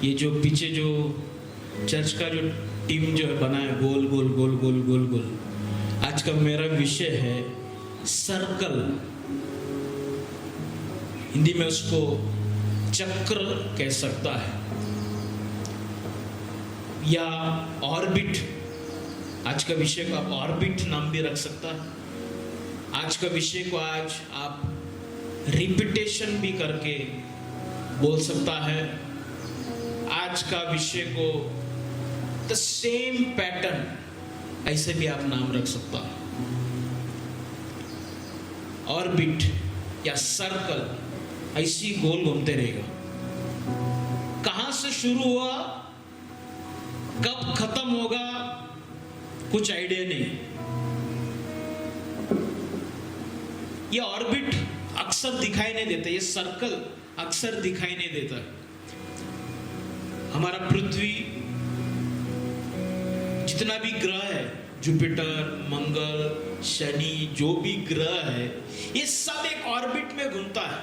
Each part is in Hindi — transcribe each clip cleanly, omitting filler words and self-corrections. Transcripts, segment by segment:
ये जो पीछे जो चर्च का जो टीम जो है बना है गोल गोल गोल गोल गोल गोल, आज का मेरा विषय है सर्कल। हिंदी में उसको चक्र कह सकता है या ऑर्बिट। आज का विषय को आप ऑर्बिट नाम भी रख सकता है। आज का विषय को आज आप रिपीटेशन भी करके बोल सकता है। आज का विषय को द सेम पैटर्न ऐसे भी आप नाम रख सकता है। ऑर्बिट या सर्कल ऐसी गोल घूमते रहेगा। कहां से शुरू हुआ कब खत्म होगा कुछ आइडिया नहीं। ये ऑर्बिट अक्सर दिखाई नहीं देता, ये सर्कल अक्सर दिखाई नहीं देता। हमारा पृथ्वी जितना भी ग्रह है, जुपिटर, मंगल, शनि, जो भी ग्रह है, ये सब एक ऑर्बिट में घूमता है,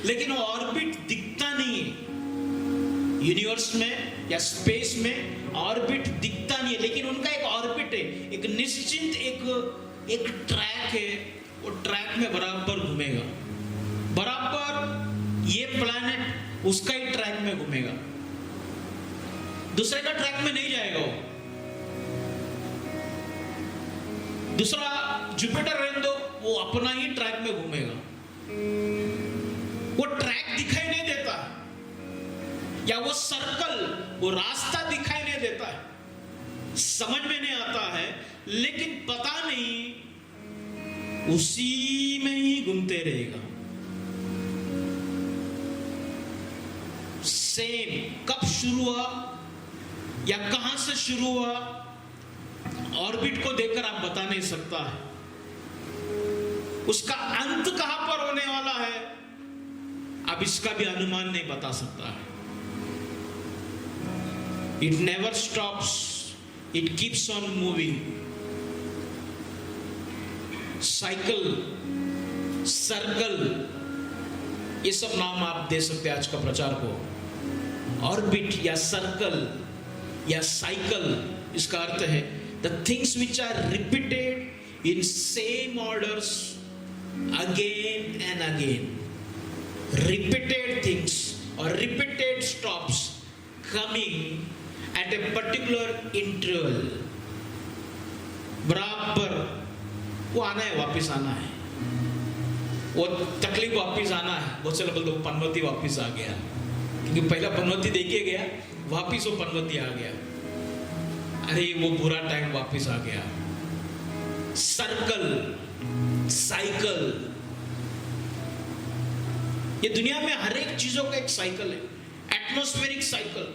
लेकिन वो ऑर्बिट दिखता नहीं है। यूनिवर्स में या स्पेस में ऑर्बिट दिखता नहीं है, लेकिन उनका एक ऑर्बिट है, एक निश्चित एक ट्रैक है। वो ट्रैक में बराबर घूमेगा, बराबर ये प्लैनेट उसका ही ट्रैक में घूमेगा, दूसरे का ट्रैक में नहीं जाएगा। वो दूसरा जुपिटर रहने दो, वो अपना ही ट्रैक में घूमेगा। वो ट्रैक दिखाई नहीं देता, या वो सर्कल, वो रास्ता दिखाई नहीं देता है, समझ में नहीं आता है, लेकिन पता नहीं उसी में ही घूमते रहेगा। सेम कब शुरू हुआ या कहां से शुरू हुआ, ऑर्बिट को देखकर आप बता नहीं सकता है। उसका अंत कहां पर होने वाला है, आप इसका भी अनुमान नहीं बता सकता है। It never stops, it keeps on moving. Cycle, circle, ये सब नाम आप दे सकते हैं आज का प्रचार को। ऑर्बिट या सर्कल या साइकिल, इसका अर्थ है the things which are repeated in same orders again and again. Repeated things or repeated stops coming at a particular interval. बराबर वो आना है, वापिस आना है, वो तकलीफ वापिस आना है। बहुत से लोग बोलते पनवती वापिस आ गया, क्योंकि पहला पनवती देखे गया, वापिस वो पनवती आ गया। अरे वो बुरा टाइम वापिस आ गया। सर्कल, साइकिल, ये दुनिया में हर एक चीजों का एक साइकिल है। एटमॉस्फेरिक साइकिल,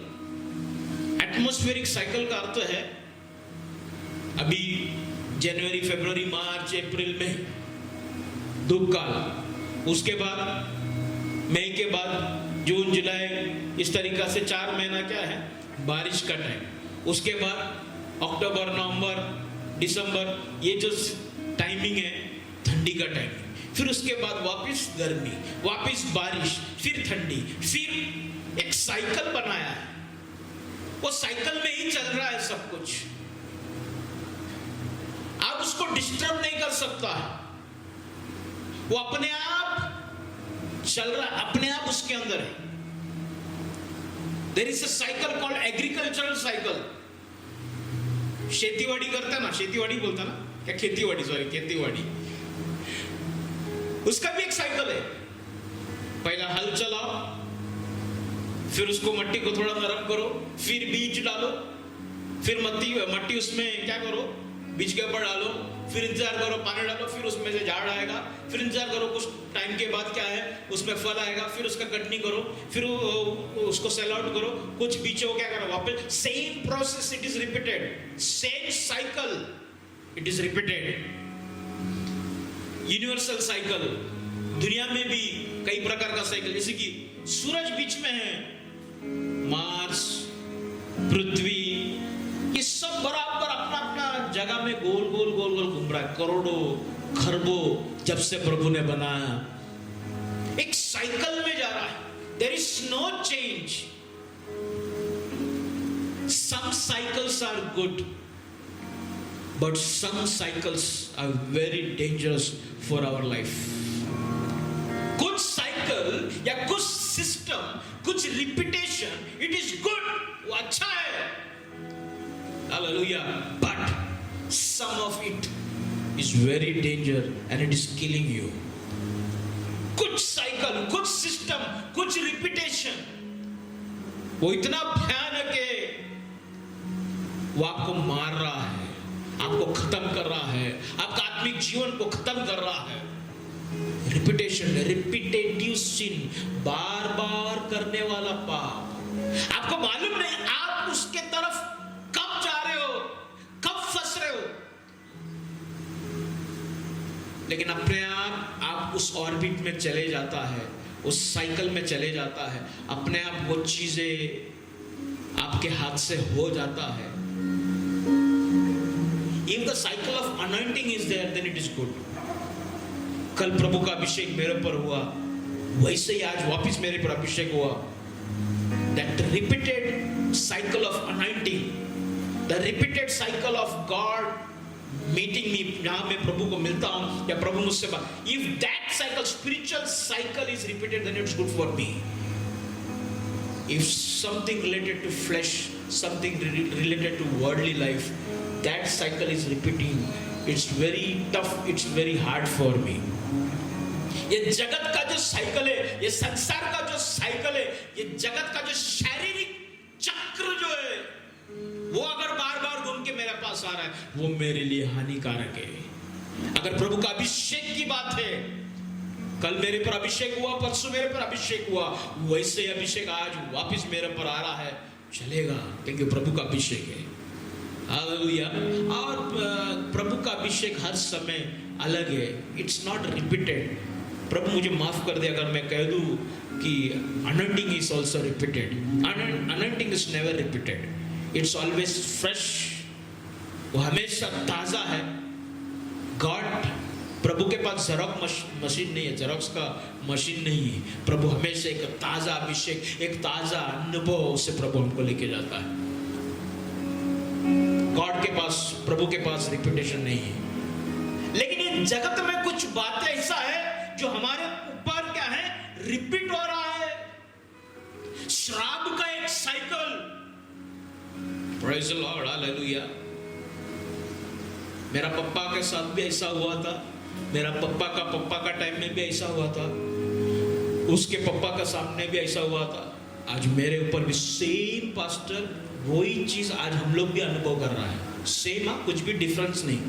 एटमॉस्फेरिक साइकिल का अर्थ है अभी जनवरी, फरवरी, मार्च, अप्रैल में धूप काल, उसके बाद मई के बाद जून, जुलाई, इस तरीका से 4 महीना क्या है, बारिश का टाइम। उसके बाद अक्टूबर, नवंबर, दिसंबर, ये जो टाइमिंग है ठंडी का टाइम। फिर उसके बाद वापस गर्मी, वापस बारिश, फिर ठंडी, फिर एक साइकिल बनाया है। वो साइकिल में ही चल रहा है सब कुछ, आप उसको डिस्टर्ब नहीं कर सकता है। वो अपने आप चल रहा है, अपने आप उसके अंदर है। There is a cycle called agricultural cycle. शेतीवाड़ी करता ना, शेतीवाड़ी बोलता ना, क्या खेतीवाड़ी, सॉरी खेतीवाड़ी, उसका भी एक साइकिल है। पहला हल चलाओ, फिर उसको मट्टी को थोड़ा नरम करो, फिर बीज डालो, फिर मट्टी उसमें क्या करो, बीज के ऊपर डालो, फिर इंतजार करो, पानी डालो, फिर उसमें से झाड़ आएगा, फिर इंतजार करो, कुछ टाइम के बाद क्या है, उसमें फल आएगा, फिर उसका कटनी करो, फिर उसको सेल आउट करो, कुछ बीचों को क्या करो, वापस same process, it is repeated, same cycle, it is repeated. Universal cycle, दुनिया में भी कई प्रकार का साइकिल, जैसे कि सूरज बीच में है, मार्स, पृथ्वी, ये सब बराबर अपना अपना जगह में गोल गोल गोल गोल घूम रहा है। करोड़ों खरबों जब से प्रभु ने बनाया, एक साइकिल में जा रहा है। There is no change, cycles are good, but some cycles are very dangerous for our life. कुछ साइकिल या कुछ सिस्टम, कुछ रिपीटेशन, इट इज गुड, वो अच्छा है, hallelujah, but some of it is very danger and it is killing you. कुछ साइकिल, कुछ सिस्टम, कुछ रिपीटेशन, वो इतना भयानक है, वो आपको मार रहा है, आपको खत्म कर रहा है, आपका आत्मिक जीवन को खत्म कर रहा है. रिपीटेशन, रिपीटेटिव सिन, बार बार करने वाला पाप. आपको मालूम नहीं आप उसके तरफ कब जा रहे हो, कब फंस रहे हो, लेकिन अपने आप उस ऑर्बिट में चले जाता है, उस साइकिल में चले जाता है, अपने आप वो चीजें आपके हाथ से हो जाता है. If the cycle of anointing is there, then it is good. कल प्रभु का अभिषेक मेरे पर हुआ, वैसे ही आज वापस मेरे पर अभिषेक हुआ. That repeated cycle of anointing, the repeated cycle of God meeting me, जहां मैं प्रभु को मिलता हूं या प्रभु मुझसे बात, if that cycle, spiritual cycle is repeated, then it's good for me. If something related to flesh, something related to worldly life, that cycle is repeating, it's very tough, it's very hard for me. ये जगत का जो साइकिल है, ये संसार का जो साइकिल है, ये जगत का जो शारीरिक चक्र जो है, वो अगर बार बार घूम के मेरे पास आ रहा है, वो मेरे लिए हानिकारक है. अगर प्रभु का अभिषेक की बात है, कल मेरे पर अभिषेक हुआ, परसों मेरे पर अभिषेक हुआ, वैसे अभिषेक आज वापस मेरे पर आ रहा है, चलेगा, क्योंकि प्रभु का अभिषेक है. हालेलुया. और प्रभु का अभिषेक हर समय अलग है, इट्स नॉट रिपीटेड. प्रभु मुझे माफ कर दे अगर मैं कह दूं कि anointing is also repeated. Anointing is never repeated, it's always fresh, वो हमेशा ताजा है. गॉड, प्रभु के पास जेरॉक्स मशीन नहीं है, जेरॉक्स का मशीन नहीं है. प्रभु हमेशा एक ताजा अभिषेक, एक ताजा अनुभव से प्रभु हमको लेके जाता है. गॉड के पास, प्रभु के पास रिपीटेशन नहीं है. लेकिन ये जगत में कुछ बातें ऐसा है जो हमारे ऊपर क्या है, रिपीट हो रहा है. श्राप का एक cycle. Praise the Lord, hallelujah. मेरा पप्पा के साथ भी ऐसा हुआ था, मेरा पप्पा का टाइम में भी ऐसा हुआ था, उसके पप्पा का सामने भी ऐसा हुआ था. आज मेरे ऊपर भी सेम पास्टर वही चीज आज हम लोग भी अनुभव कर रहा है. सेम, कुछ भी डिफरेंस नहीं.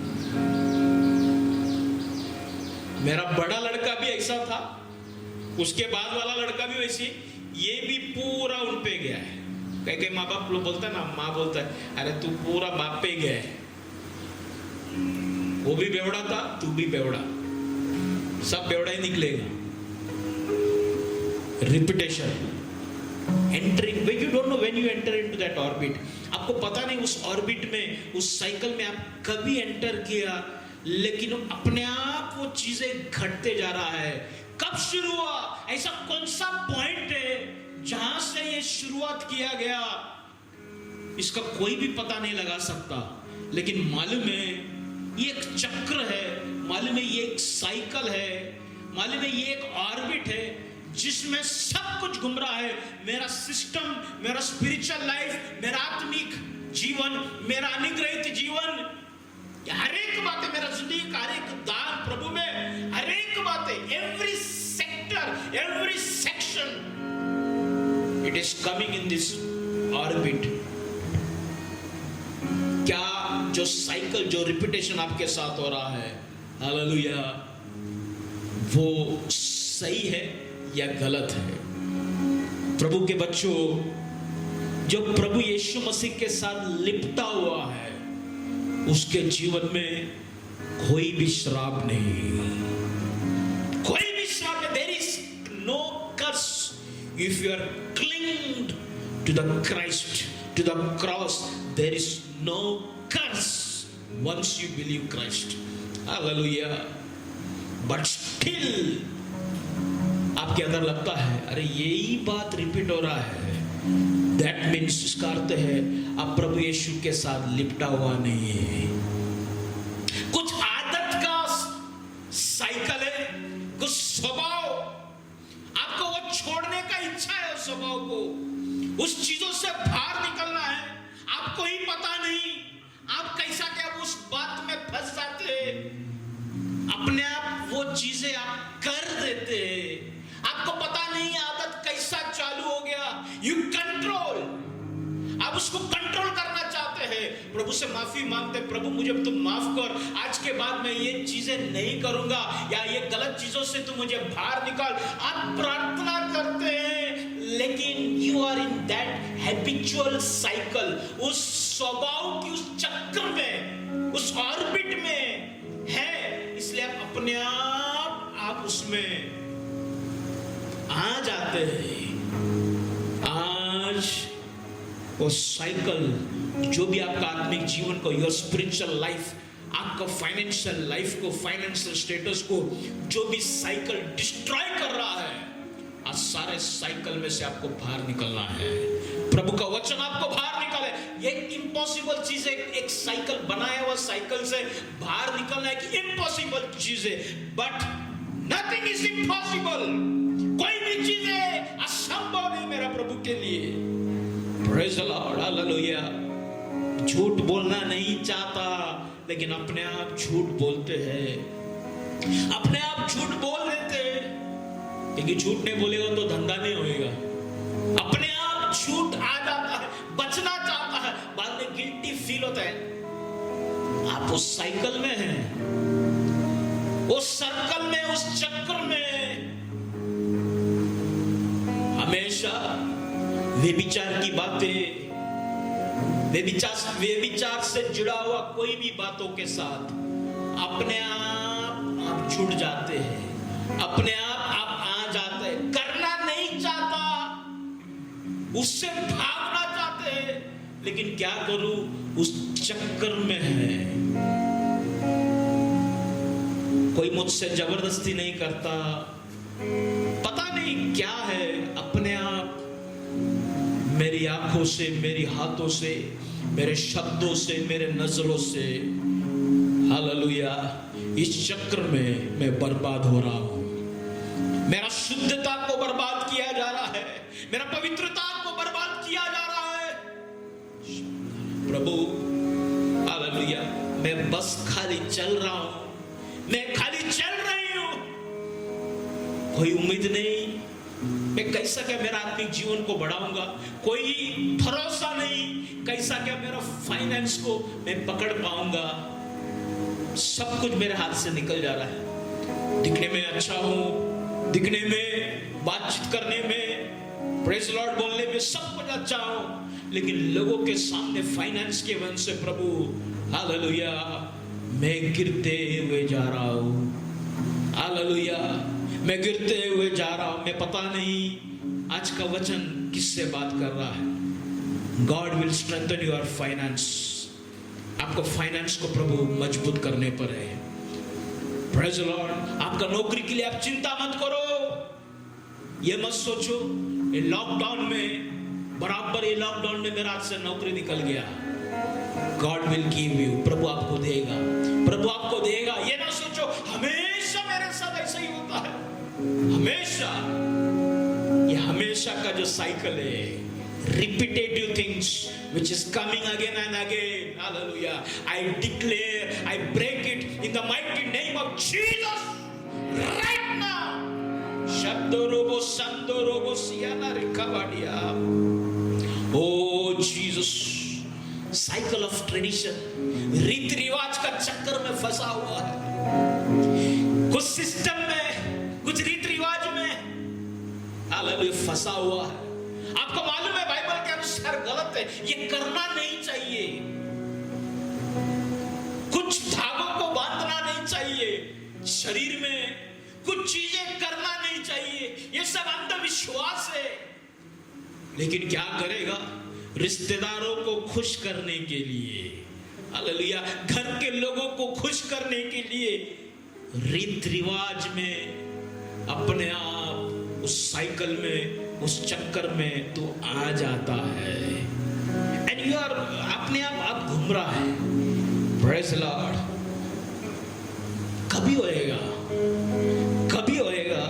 मेरा बड़ा लड़का भी ऐसा था, उसके बाद वाला लड़का भी वैसी, ये भी पूरा उन पे गया है. कई माँ बाप लोग बोलता है ना, माँ बोलता है अरे तू पूरा बाप पे गया है, वो भी बेवड़ा था, तू भी बेवड़ा, सब बेवड़ा ही निकलेगा. Repetition, entering, when you don't know when you enter into that orbit, आपको पता नहीं उस ऑर्बिट में, उस साइकिल में आप कभी एंटर किया, लेकिन अपने आप वो चीजें घटते जा रहा है. कब शुरू हुआ, ऐसा कौन सा पॉइंट है जहां से ये शुरुआत किया गया, इसका कोई भी पता नहीं लगा सकता. लेकिन मालूम है ये एक चक्र है, मालूम है ये एक साइकिल है, मालूम है ये एक ऑर्बिट है जिसमें सब कुछ घूम रहा है. मेरा सिस्टम, मेरा स्पिरिचुअल लाइफ, मेरा आत्मिक जीवन, मेरा अनुग्रहित जीवन, हर एक बातें, मेरा जिंदगी का हर एक दान प्रभु में, हर एक बातें, every sector, every section, it is coming in this orbit. क्या जो साइकिल, जो रिपीटेशन आपके साथ हो रहा है, हालेलुया, वो सही है या गलत है? प्रभु के बच्चों, जो प्रभु यीशु मसीह के साथ लिपटा हुआ है, उसके जीवन में कोई भी श्राप नहीं, कोई भी श्राप नहीं. There is no curse if you are clinged to the Christ, to the cross. There is no curse once you believe Christ. Hallelujah. But still आपके अंदर लगता है अरे यही बात रिपीट हो रहा है, दैट मीन्स, इसका अर्थ है आप प्रभु यीशु के साथ लिपटा हुआ नहीं है। कुछ आदत का साइकिल है, कुछ स्वभाव, आपको वो छोड़ने का इच्छा है, उस स्वभाव को, उस चीजों से बाहर निकलना है। आपको ही पता नहीं आप कैसा क्या उस बात में फंस जाते हैं, अपने आप वो चीजें आप कर देते हैं, आपको पता नहीं आदत कैसा चालू हो गया। यू कंट्रोल, आप उसको कंट्रोल करना चाहते हैं। प्रभु से माफी मांगते, प्रभु मुझे तुम माफ कर, आज के बाद मैं ये चीजें नहीं करूंगा, या ये गलत चीजों से तू मुझे बाहर निकाल। आप प्रार्थना करते हैं, लेकिन you are in that habitual cycle, उस स्वभाव की उस चक्र में, उस ऑर्बिट में है, इसलिए आप अपने आप उसमें आ जाते हैं। आज वो साइकिल जो भी आपका आत्मिक जीवन को, योर स्पिरिचुअल लाइफ, आपका फाइनेंशियल लाइफ को, फाइनेंशियल स्टेटस को जो भी साइकिल डिस्ट्रॉय कर रहा है, आज सारे साइकिल में से आपको बाहर निकलना है। प्रभु का वचन आपको बाहर निकाले। ये इम्पॉसिबल चीज है, एक साइकिल बनाया हुआ साइकिल से बाहर निकलना एक इम्पॉसिबल चीज है, बट नथिंग इज इम्पॉसिबल। कोई भी चीज असंभव नहीं मेरा प्रभु के लिए। Praise the Lord, hallelujah. झूठ बोलना नहीं चाहता, लेकिन अपने आप झूठ बोलते हैं, अपने आप झूठ बोल देते हैं, क्योंकि झूठ नहीं बोलेगा तो धंधा नहीं होएगा। अपने आप झूठ आ जाता है, बचना चाहता है, बाद में गिल्टी फील होता है। आप उस साइकिल में हैं, उस सर्कल में, उस चक्र में। हमेशा व्यभिचार की बातें, व्यभिचार से जुड़ा हुआ कोई भी बातों के साथ अपने आप जुड़ जाते हैं, अपने आप आ जाते हैं। करना नहीं चाहता, उससे भागना चाहते हैं, लेकिन क्या करूं, उस चक्कर में है। कोई मुझसे जबरदस्ती नहीं करता, पता नहीं क्या है, अपने आप मेरी आंखों से, मेरी हाथों से, मेरे शब्दों से, मेरे नजरों से, हालेलुया, इस चक्र में मैं बर्बाद हो रहा हूं। मेरा शुद्धता को बर्बाद किया जा रहा है, मेरा पवित्रता को बर्बाद किया जा रहा है। प्रभु हालेलुया, मैं बस खाली चल रहा हूं, मैं खाली चल रही हूं, कोई उम्मीद नहीं, मैं कैसा क्या मेरा आत्मिक जीवन को बढ़ाऊंगा, कोई भरोसा नहीं, कैसा क्या मेरा फाइनेंस को मैं पकड़ पाऊंगा। सब कुछ मेरे हाथ से निकल जा रहा है। दिखने में अच्छा हूं, दिखने में, बातचीत करने में, प्रेज लॉर्ड बोलने में सब कुछ अच्छा हूं, लेकिन लोगों के सामने फाइनेंस के वजह से प्रभु हालेलुया मैं गिरते हुए जा रहा हूं। हालेलुया, मैं गिरते हुए जा रहा हूं। मैं पता नहीं आज का वचन किससे बात कर रहा है। God will strengthen your finance. आपको फाइनेंस को प्रभु मजबूत करने पर है। Praise the Lord. आपका नौकरी के लिए आप चिंता मत करो, ये मत सोचो ये लॉकडाउन में, बराबर ये लॉकडाउन में मेरा हाथ से नौकरी निकल गया। गॉड विल गिव यू, प्रभु आपको देगा, प्रभु आपको देगा। ये ना सोचो हमेशा मेरे साथ ऐसा ही होता है, हमेशा, ये हमेशा का जो साइकिल है, repetitive things which is coming again and again. Hallelujah. I declare, I break it in the mighty name of Jesus right now. Shandorobo Sandorobo Siana Rikabadia. Oh Jesus. Cycle of tradition, रीति रिवाज का चक्कर में फंसा हुआ है, कुछ सिस्टम में, कुछ रीति रिवाज में हालेलुया फंसा हुआ है। आपको मालूम है बाइबल के अनुसार गलत है, ये करना नहीं चाहिए। कुछ धागों को बांधना नहीं चाहिए शरीर में, कुछ चीजें करना नहीं चाहिए, ये सब अंधविश्वास है। लेकिन क्या करेगा, रिश्तेदारों को खुश करने के लिए, हालेलुया, घर के लोगों को खुश करने के लिए रीत रिवाज में अपने आप उस साइकिल में, उस चक्कर में तू आ जाता है एंड यू आर अपने आप घूम रहा है। Praise the Lord. कभी होएगा, कभी होएगा।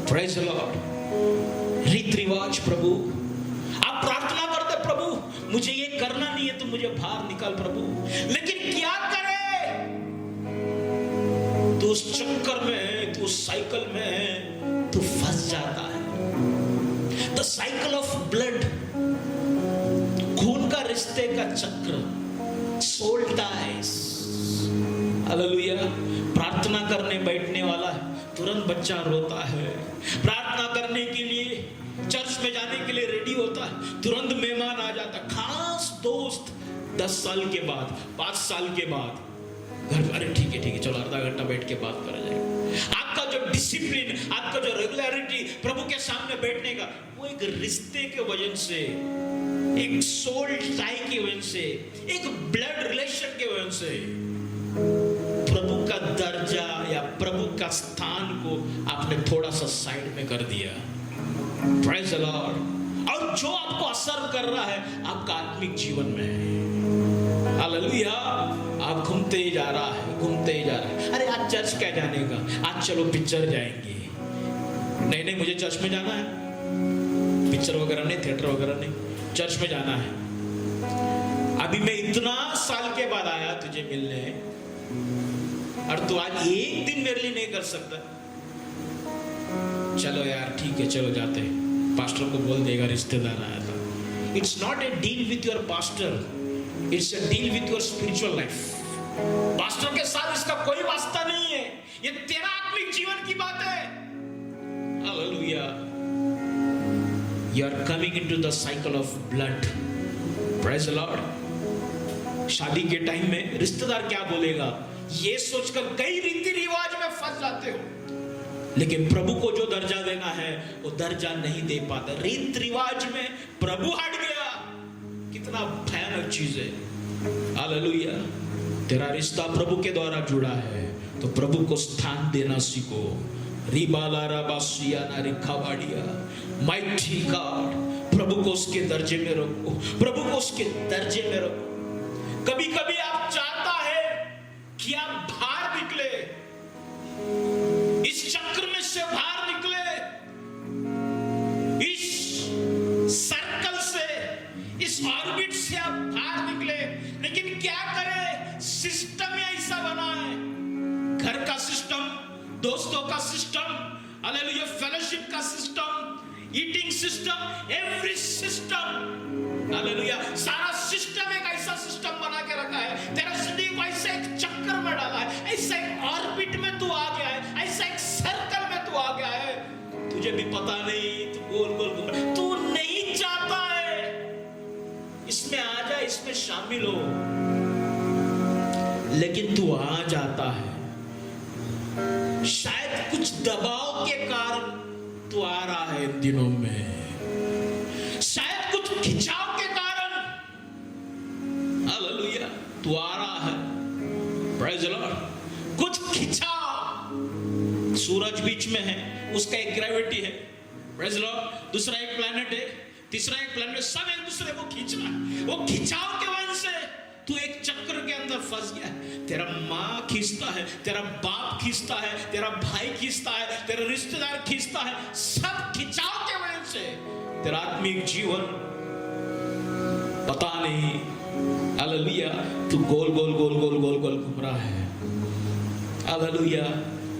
Praise the Lord. रीति रिवाज प्रभु, आप प्रार्थना करते प्रभु मुझे ये करना नहीं है तो मुझे बाहर निकाल प्रभु, लेकिन क्या करे? तो उस चक्कर में, तो उस साइकिल में तू फंस जाता है। द साइकिल ऑफ ब्लड, खून का रिश्ते का चक्र, सोल टाइज। हालेलुया। प्रार्थना करने बैठने वाला तुरंत बच्चा रोता है, प्रार्थना करने के लिए चर्च में जाने के लिए रेडी होता है, तुरंत मेहमान आ जाता, खास दोस्त 10 साल के बाद, 5 साल के बाद घर, अरे ठीक है चलो आधा घंटा बैठ के बात करा जाएगा। आपका जो डिसिप्लिन, आपका जो रेगुलरिटी प्रभु के सामने बैठने का, वो एक रिश्ते के वजह से, एक सोल टाई की वजह से, एक ब्लड रिलेशन के वजह से प्रभु का दर्जा या प्रभु का स्थान को आपने थोड़ा सा साइड में कर दिया। Praise the Lord. और जो आपको असर कर रहा है आपका आत्मिक जीवन में, हालेलुया, आप घूमते ही जा रहा है, घूमते ही जा रहा है। अरे आज चर्च क्या जाने का, आज चलो पिक्चर जाएंगे। नहीं मुझे चर्च में जाना है, पिक्चर वगैरह नहीं, थिएटर वगैरह नहीं, चर्च में जाना है। अभी मैं इतना साल के बाद आया तुझे मिलने और तू आज एक दिन मेरे लिए नहीं कर सकता। चलो यार ठीक है, चलो जाते हैं, पास्टर को बोल देगा रिश्तेदार आया था। It's not a deal with your pastor, it's a deal with your spiritual life. Pastor के साथ इसका कोई वास्ता नहीं है, ये तेरा आत्मिक जीवन की बात है। Hallelujah. You are coming into the cycle of blood. Praise the Lord. शादी के टाइम में रिश्तेदार क्या बोलेगा ये सोचकर कई रीति रिवाज में फंस जाते हो, लेकिन प्रभु को जो दर्जा देना है वो दर्जा नहीं दे पाता। रीति रिवाज में प्रभु हट गया, कितना भयानक चीज है। हालेलुया। तेरा रिश्ता प्रभु के द्वारा जुड़ा है तो प्रभु को स्थान देना सीखो। रिबाला राबासिया ना रिखावाड़िया, माइटी गॉड, प्रभु को उसके दर्जे में रखो, प्रभु को उसके दर्जे में रखो। कभी कभी आप चाहता है कि आप बाहर निकले, इस चक्र में से बाहर निकले, इस सर्कल से, इस ऑर्बिट से आप बाहर निकले, लेकिन क्या करें? सिस्टम ऐसा बना है, घर का सिस्टम, दोस्तों का सिस्टम, हालेलुया, फेलोशिप का system, eating system, every system, hallelujah, सारा सिस्टम एक ऐसा सिस्टम बना के रखा है। तेरा जिंदगी को ऐसा एक चक्कर में डाला है, ऐसा एक ऑर्बिट में तू आ गया है, ऐसा एक सर्कल में तू आ गया है, तुझे भी पता नहीं, तू गोल गोल घूम रहा है। तू नहीं चाहता है इसमें आ जा, इसमें शामिल हो, लेकिन तू आ जाता है। शायद कुछ दबाव के कारण तू आ रहा है इन दिनों में, शायद कुछ खिंचाव के कारण, हालेलुया, तू आ रहा है। Praise the Lord. कुछ खिंचाव, सूरज बीच में है, उसका एक ग्रेविटी है, प्रेज द लॉर्ड, दूसरा एक प्लैनेट है, तीसरा एक प्लैनेट, सब एक दूसरे को खींच रहा है। वो खिंचाव के वजह से तू एक चक्र के अंदर फंस गया है। तेरा माँ खींचता है, तेरा बाप खींचता है, तेरा भाई खींचता है, तेरा रिश्तेदार खींचता है, सब खिंचाव के वजह से तेरा आत्मिक जीवन पता नहीं, हालेलुया, तू गोल गोल गोल गोल गोल गोल घूम रहा है। हालेलुया।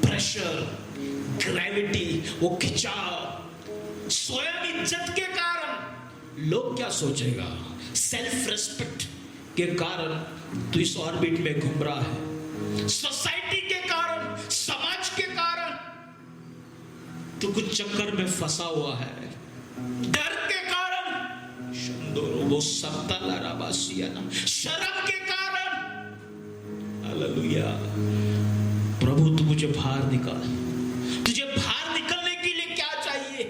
प्रेशर, ग्रेविटी, वो खिंचाव, स्वयं इज्जत के कारण लोग क्या सोचेगा, सेल्फ रेस्पेक्ट के कारण तू इस ऑर्बिट में घूम रहा है, सोसाइटी के कारण, समाज के कारण तू कुछ चक्कर में फंसा हुआ है, डर के कारण, शर्म के कारण, हालेलुया। प्रभु तू मुझे बाहर निकाल। तुझे बाहर निकलने के लिए क्या चाहिए?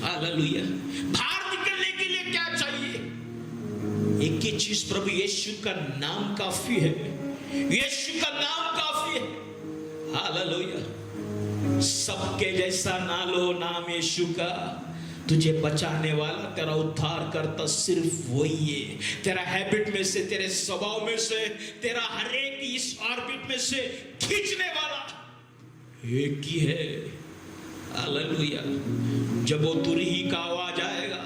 हालेलुया। बाहर निकलने के लिए क्या चाहिए? एक ही चीज, प्रभु यीशु का नाम काफी है, यीशु का नाम काफी है। हालेलुया। सबके जैसा ना लो नाम यीशु का, तुझे बचाने वाला तेरा उद्धार करता सिर्फ वही है। तेरा हैबिट में से, तेरे स्वभाव में से, तेरा हर एक इस ऑर्बिट में से खींचने वाला एक ही है। हालेलुया। जब वो तुरही का आवाज आएगा,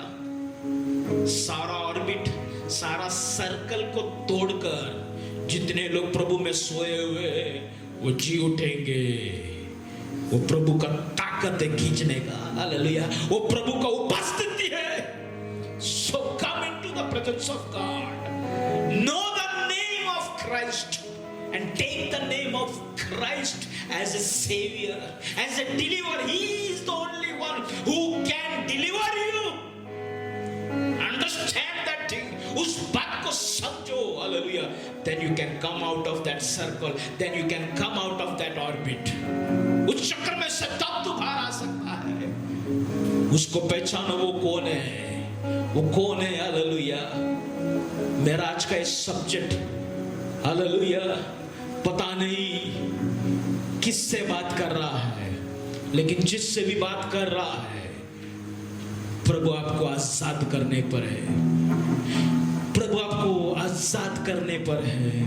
सारा ऑर्बिट, सारा सर्कल को तोड़कर जितने लोग प्रभु में सोए हुए वो जी उठेंगे। वो प्रभु का ताकत है खींचने का। हालेलुया। वो प्रभु का उपस्थिति है। So come into the presence of God, know the name of Christ and take the name of Christ as a savior, as a deliverer. He is the only one who can deliver you. Understand that thing. उस बात को समझो। Hallelujah. Then you can come out of that circle. Then you can come out of that orbit. उस चक्र में से तब तू बाहर आ सकता है। उसको पहचानो, वो कौन है, वो कौन है। हालेलुया। मेरा आज का ये सब्जेक्ट, हालेलुया, पता नहीं किससे बात कर रहा है, लेकिन जिससे भी बात कर रहा है, प्रभु आपको आजाद करने पर है। प्रभु आपको आजाद करने पर है।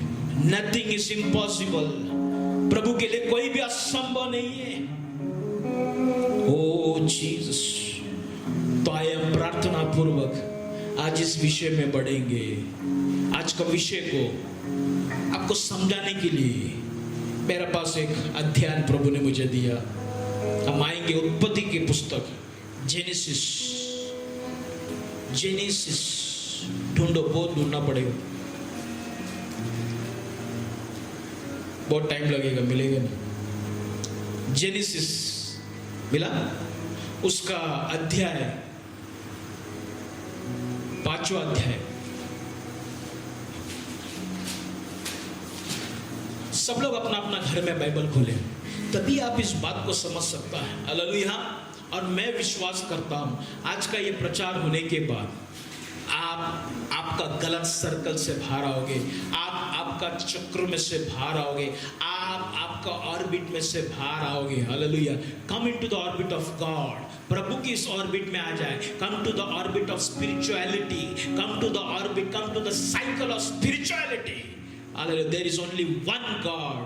Nothing is impossible. प्रभु के लिए कोई भी असंभव नहीं है। ओ जीसस। तो आइए हम प्रार्थना पूर्वक आज इस विषय में बढ़ेंगे। आज का विषय को आपको समझाने के लिए मेरे पास एक अध्ययन प्रभु ने मुझे दिया। हम आएंगे उत्पत्ति की पुस्तक जेनेसिस। जेनेसिस ढूंढो, बहुत ढूंढना पड़ेगा, बहुत टाइम लगेगा, मिलेगा नहीं। जेनेसिस मिला, उसका अध्याय 5वां अध्याय। सब लोग अपना अपना घर में बाइबल खोलें, तभी आप इस बात को समझ सकता है। हालेलुया। और मैं विश्वास करता हूं आज का ये प्रचार होने के बाद आपका गलत सर्कल से बाहर आओगे, आपका चक्र में से बाहर आओगे, आपका ऑर्बिट में से बाहर आओगे। Hallelujah. Come into the orbit of God. प्रभु की इस ऑर्बिट में आ जाए। Come to the orbit of spirituality. Come to the orbit, come to the cycle of spirituality. Hallelujah. There is only one God,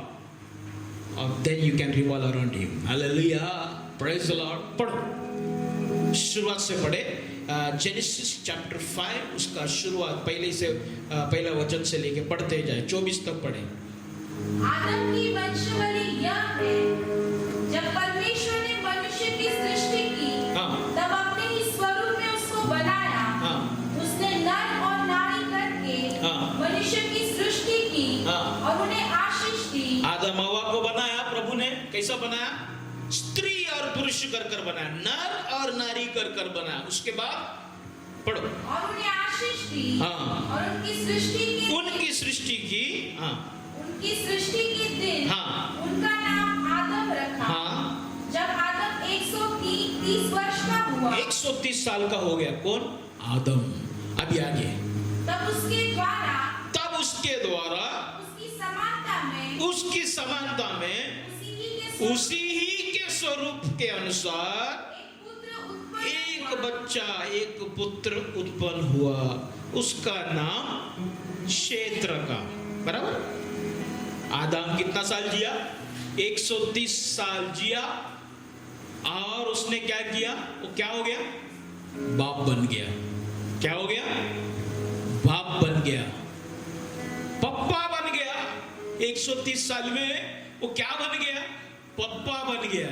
and then you can revolve around Him. Hallelujah. Praise the Lord. पढ़ो, शुरुआत से पढ़े। जेनेसिस चैप्टर 5 उसका शुरुआत पहला वचन से लेके पढ़ते जाए 24 तक पढ़े। आदम की वंशावली यह है, जब परमेश्वर ने मनुष्य की सृष्टि की, तब अपने ही स्वरूप में उसको बनाया। उसने नर और नारी करके मनुष्य की सृष्टि की और उन्हें आशीष दी। आदम हवा को बनाया प्रभु ने। कैसा बनाया? स्त्री और पुरुष कर बनाया, नर और नारी कर बनाया। उसके बाद पढ़ो। और उन्हें आशीष दी। और उनकी सृष्टि के दिन उनका नाम आदम रखा। जब आदम 130 वर्ष का हुआ, 130 साल का हो गया। कौन? आदम। अभी आगे। तब उसके द्वारा उसकी समानता में उसी ही के स्वरूप के अनुसार एक बच्चा, एक पुत्र उत्पन्न हुआ। उसका नाम शेत रखा। बराबर। आदम कितना साल जिया? 130 साल जिया। और उसने क्या किया? वो क्या हो गया? बाप बन गया। क्या हो गया? बाप बन गया, पप्पा बन गया। 130 साल में वो क्या बन गया? पप्पा बन गया,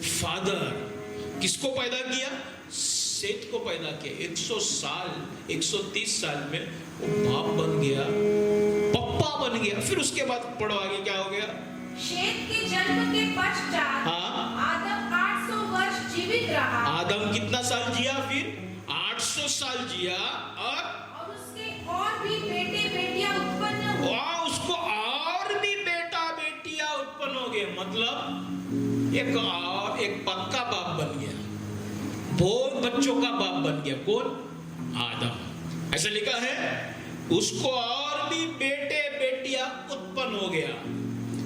फादर। किसको पैदा किया? सेत को पैदा किया। 130 साल में वो बाप बन गया, पप्पा बन गया। फिर उसके बाद पढ़ो आगे क्या हो गया? शेत के जन्म के पश्चात आदम 800 वर्ष जीवित रहा। आदम कितना साल जिया? फिर 800 साल जिया। और उसके और भी बेटे बेटियां उत्पन्न हुए। उसको और भी बेटा बेटियां उत्पन्न हो गए। मतलब एक पक्का बाप बन गया, बहुत बच्चों का बाप बन गया। कौन? आदम। ऐसा लिखा है। उसको और भी बेटे बेटियां उत्पन्न हो गया।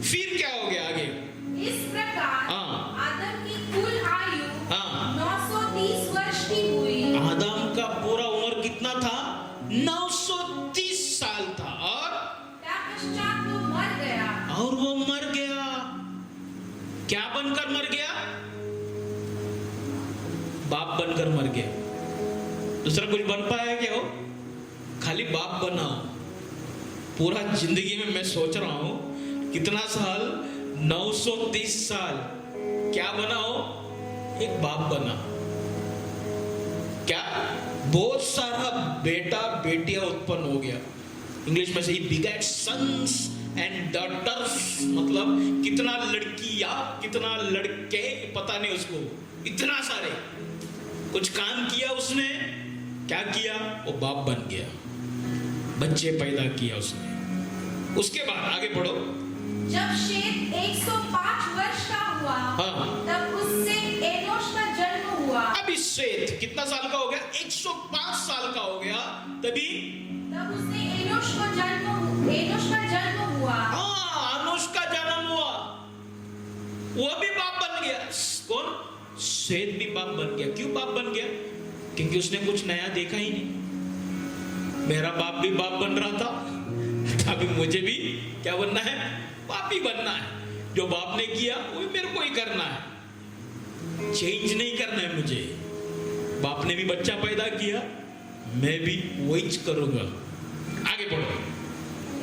फिर क्या हो गया आगे? इस प्रकार हाँ। आदम की कुल आयु हाँ। 930 वर्ष की हुई। आदम का पूरा उम्र कितना था? 930 साल था। और तत्पश्चात वो मर गया। और वो मर गया। क्या बनकर मर गया? बाप बनकर मर गया। दूसरा कुछ बन पाया क्या हो? खाली बाप बना। पूरा जिंदगी में मैं सोच रहा हूं कितना साल, 930 साल, क्या बना हो? एक बाप बना। क्या बहुत सारा बेटा बेटियां उत्पन्न हो गया। इंग्लिश में से ही बिगेट सन्स एंड डॉटर्स, मतलब कितना लड़की या कितना लड़के पता नहीं उसको, इतना सारे। कुछ काम किया उसने, क्या किया? वो बाप बन गया, बच्चे पैदा किया उसने। उसके बाद आगे पढ़ो। जब शेत 105 वर्ष का हुआ, हाँ। तब उससे एनोश का जन्म हुआ। अब इस शेत कितना साल का हो गया? 105 साल का हो गया। तब उसने एनोश का जन्म हुआ। हाँ, अनुष का जन्म हुआ। वो भी बाप बन गया। कौन? शेत भी बाप बन गया। क्यों बाप बन गया? क्योंकि उसने कुछ नया देखा ही नहीं। मेरा बाप भी बाप बन रहा था, अभी मुझे भी क्या बनना है? बाप ही बनना है। जो बाप ने किया वो मेरे को ही करना है, चेंज नहीं करना है मुझे। बाप ने भी बच्चा पैदा किया, मैं भी वही करूंगा। आगे पढ़ो।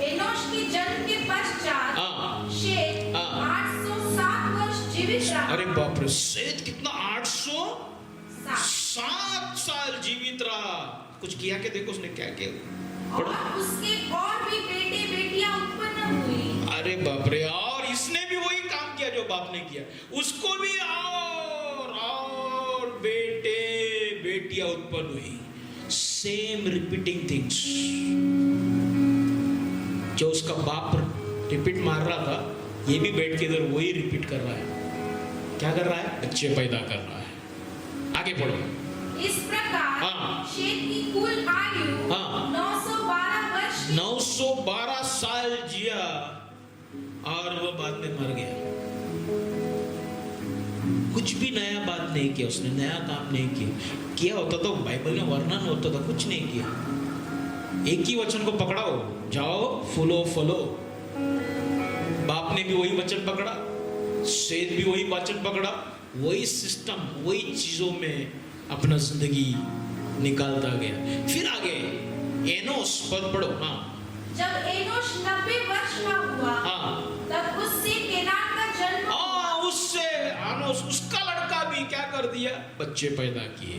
एनोश के जन्म के पश्चात हाँ। शेत हाँ। 807 वर्ष जीवित रहा। अरे बाप रे, शेत कितना? 807 साल जीवित रहा। कुछ किया क्या? देखो उसने क्या किया। और उसके और भी बेटे बेटियां उत्पन्न हुई। अरे बाप रे, और इसने भी वही काम किया जो बाप ने किया। उसको भी और बेटे बेटियां उत्पन्न हुई। Same repeating things. जो उसका बाप रिपीट मार रहा था, ये भी बैठ के इधर वही रिपीट कर रहा है। क्या कर रहा है? बच्चे पैदा कर रहा है। आगे पढ़ो। इस प्रकार हाँ। शेत की कुल आयु हाँ। 912 वर्ष की। 912 साल जिया और वो बाद में मर गया। कुछ भी नया बात नहीं किया उसने, नया काम नहीं किया। किया होता तो बाइबल में वर्णन होता था, कुछ नहीं किया। एक ही वचन को पकड़ाओ, जाओ फूलो फलो। बाप ने भी वही वचन पकड़ा, शेत भी वही वचन पकड़ा, वही सिस्टम, वही चीजों में अपना जिंदगी निकालता गया। फिर आगे एनोस पद पढ़ो। हाँ। जब एनोश 90 वर्ष का हुआ, हाँ। तब उससे केनान का जन्म हुआ। उससे आनोस, उसका लड़का भी क्या कर दिया? बच्चे पैदा किए।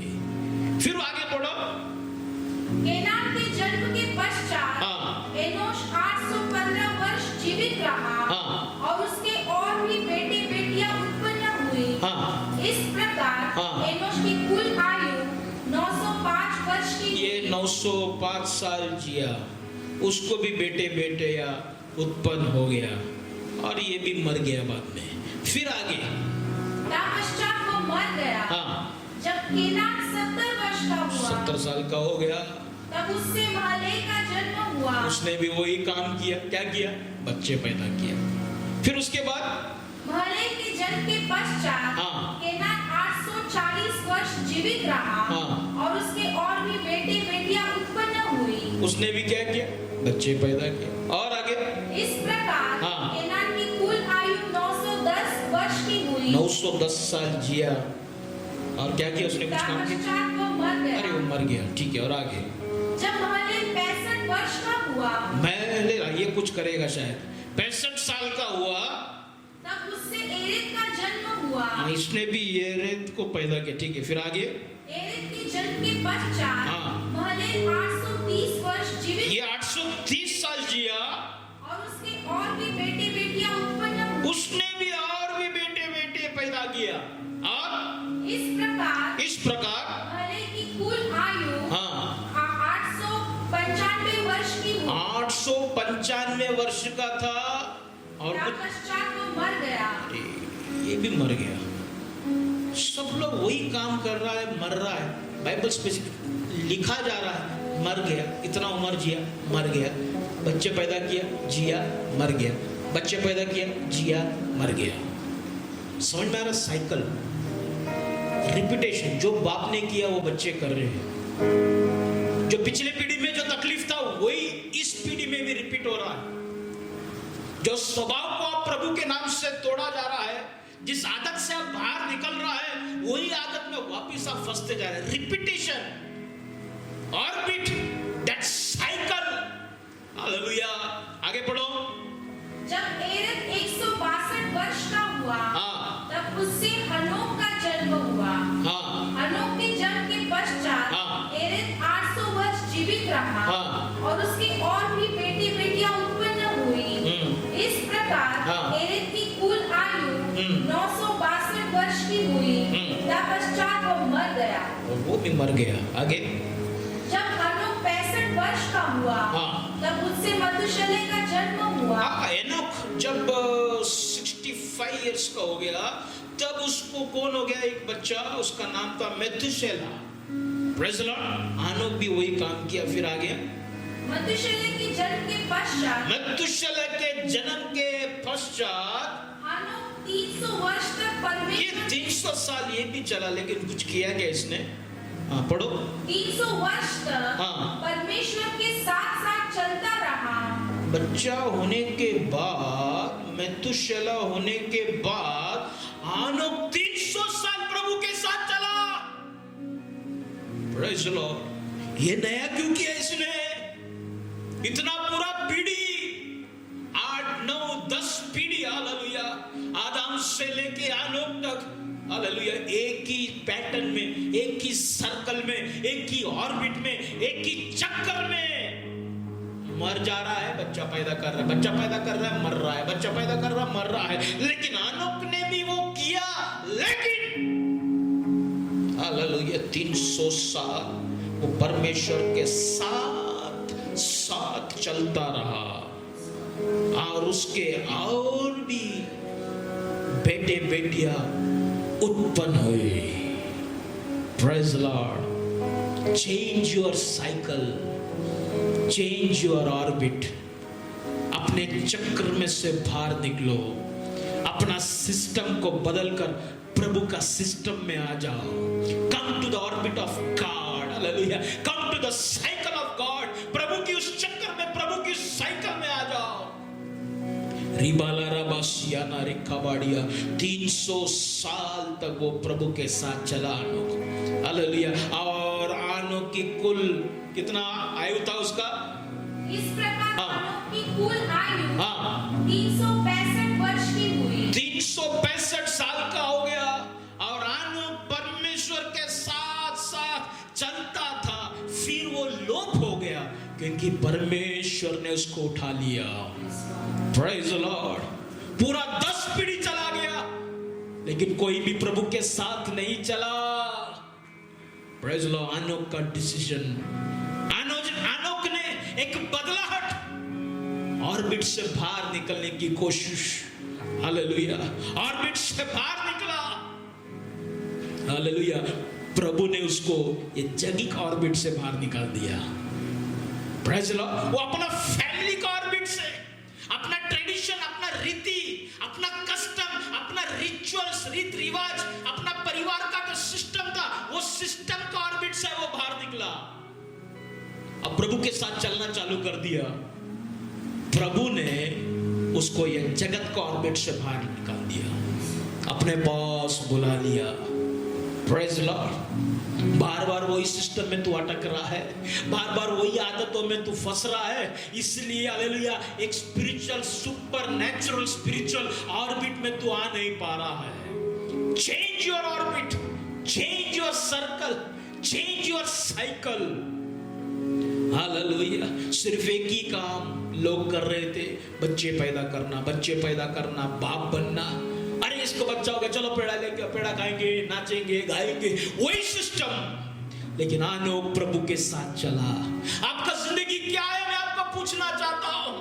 फिर आगे पढ़ो। केनान के जन्म के पश्चात हाँ। एनोश 815 वर्ष जीवित रहा। हाँ। और उसके और भी बेटे बेटियां उत्पन्न हुई। हाँ। इस प्रकार हाँ। एनोश की कुल आयु 905 वर्ष की। ये 905 साल जिया, उसको भी बेटे बेटे या उत्पन्न हो गया और ये भी मर गया बाद में। फिर आगे तत्पश्चात वो मर गया। हाँ। जब केनान 70 वर्ष का हुआ, 70 साल का हो गया, तब उससे महले का जन्म हुआ। उसने भी वही काम किया। क्या किया? बच्चे पैदा किया। फिर उसके बाद महले के जन्म के पश्चात हाँ। केनान 840 वर्ष जीवित रहा। हाँ। और उसके और भी बेटे बेटियां उत्पन्न हुई। उसने भी क्या किया? बच्चे पैदा किए। और आगे इस प्रकार हाँ। केनान की कुल आयु 910 वर्ष की हुई। 910 साल जिया और क्या किया? उसने कुछ काम किया? तत्पश्चात वो मर गया। अरे वो मर गया, ठीक है। और आगे जब महले 65 वर्ष का हुआ, महले ये कुछ करेगा शायद, 65 साल का हुआ, तब उससे एरेद का जन्म हुआ। इसने भी एरेद को पैदा किया। ठीक है। फिर आगे एरेद के जन्म के पश्चात हाँ। महले 830 वर्ष जीवित। ये 830 साल जिया, और उसके और भी बेटे बेटियां उत्पन्न हुई। उसने भी और भी बेटे बेटे पैदा किया। और इस प्रकार महले की कुल आयु हाँ 895 वर्ष की हुई। 895 वर्ष का था और तत्पश्चात वो मर गया। ये भी मर गया। सब लोग वही काम कर रहा है, मर रहा है। बाइबल स्पेसिफिक लिखा जा रहा है, मर गया, इतना उम्र जिया, मर गया, बच्चे पैदा किया, जिया, मर गया, बच्चे पैदा किया, जिया, मर गया। समझ में आ रहा? Cycle, repetition. जो बाप ने किया वो बच्चे कर रहे हैं। जो पिछले पीढ़ी में जो तकलीफ था वही इस पीढ़ी में भी रिपीट हो रहा है। जो स्वभाव को आप प्रभु के नाम से तोड़ा जा रहा है, जिस आदत से आप बाहर निकल रहा है, वही आदत में वापिस आप फंसते जा रहे हैं। Repetition, orbit, that cycle. Hallelujah. आगे पढ़ो। जब एरेद 162 वर्ष का हुआ, तब उससे हनोक का जन्म हुआ। हनोक के जन्म के पश्चात एरेद 800 वर्ष जीवित रहा, और उसके और भी बेटे बेटियां उत्पन्न हुई। इस प्रकार एरेद की कुल आयु 962 वर्ष की हुई। तत्पश्चात वो मर गया। वो भी मर गया। आगे। जब हनोक 65 वर्ष का हुआ, तब उससे मथुशेलह का जन्म हुआ। एनोक जब 65 इयर्स का हो गया, तब उसको कौन हो गया? एक बच्चा, उसका नाम था मेथुशेलह। Praise the Lord. हनोक भी वही काम किया। फिर आ गया मथुशेलह के जन्म के पश्चात, मेथुशेलह के जन्म के पश्चात हनोक 300 वर्ष तक परमेश्वर, ये 300 साल ये भी चला, लेकिन कुछ किया क्या इसने? पढ़ो। 300 वर्ष तक परमेश्वर के साथ साथ चलता रहा। बच्चा होने के बाद, मेथुशेलह होने के बाद हनोक 300 साल प्रभु के साथ चला। Praise the Lord. ये नया क्यों किया इसने? इतना पूरा पीढ़ी, 8, 9, 10 पीढ़ी, हालेलुया, आदम से लेके हनोक तक, हालेलुया, एक ही पैटर्न में, एक ही सर्कल में, एक ही ऑर्बिट में, एक ही चक्कर में मर जा रहा है, बच्चा पैदा कर रहा है, बच्चा पैदा कर रहा है, मर रहा है, बच्चा पैदा कर रहा है, मर रहा है। लेकिन हनोक ने भी वो किया, लेकिन हालेलुया 300 साल वो परमेश्वर के साथ चलता रहा, और उसके और भी बेटे बेटियां उत्पन्न हुए। Praise the Lord. Change your cycle, change your orbit. अपने चक्र में से बाहर निकलो, अपना सिस्टम को बदलकर प्रभु का सिस्टम में आ जाओ। Come to the orbit of God. Hallelujah. Come to the cycle of God. प्रभु की उस चक्कर में, प्रभु की साइकिल में आ जाओ। रिबाला रबासियाना रिकाबाड़िया 300 साल तक वो प्रभु के साथ चला हनोक। हालेलुया। और हनोक की कुल कितना आयु था उसका? इस प्रकार हनोक की कुल आयु 365 वर्ष की हुई। 365 साल का हो गया, और हनोक परमेश्वर के साथ साथ चलता था। फिर वो लोप हो गया, क्योंकि परमेश्वर ने उसको उठा लिया। Praise the Lord. पूरा 10 पीढ़ी चला गया, लेकिन कोई भी प्रभु के साथ नहीं चला। Praise the Lord. हनोक का डिसीजन, हनोक ने एक बदलाहट, ऑर्बिट से बाहर निकलने की कोशिश। हालेलुया। ऑर्बिट से बाहर निकला। हालेलुया। प्रभु ने उसको ये जैगिक ऑर्बिट से बाहर निकाल दिया। Praise the Lord. वो अपना फैमिली का ऑर्बिट से, अपना ट्रेडिशन, अपना रीति, अपना कस्टम, अपना रिचुअल्स, रीत रिवाज, अपना परिवार का जो सिस्टम था, वो सिस्टम का ऑर्बिट से वो बाहर निकला। अब प्रभु के साथ चलना चालू कर दिया। प्रभु ने उसको ये जगत का ऑर्बिट से बाहर निकाल दिया, अपने पास बुला लिया। Praise the Lord. बार बार वही सिस्टम में तू अटक रहा है, बार बार वही आदतों में तू फंस रहा है, इसलिए हालेलुया एक spiritual, super natural spiritual orbit में तू आ नहीं पा रहा है। Change your orbit, change your circle, change your cycle. Hallelujah. सिर्फ एक ही काम लोग कर रहे थे, बच्चे पैदा करना, बच्चे पैदा करना, बाप बनना। अरे इसको बच्चा हो गया, चलो पेड़ा लेके पेड़ा खाएंगे, नाचेंगे, गाएंगे, वही सिस्टम। लेकिन हनोक प्रभु के साथ चला। आपका जिंदगी क्या है, मैं आपको पूछना चाहता हूं।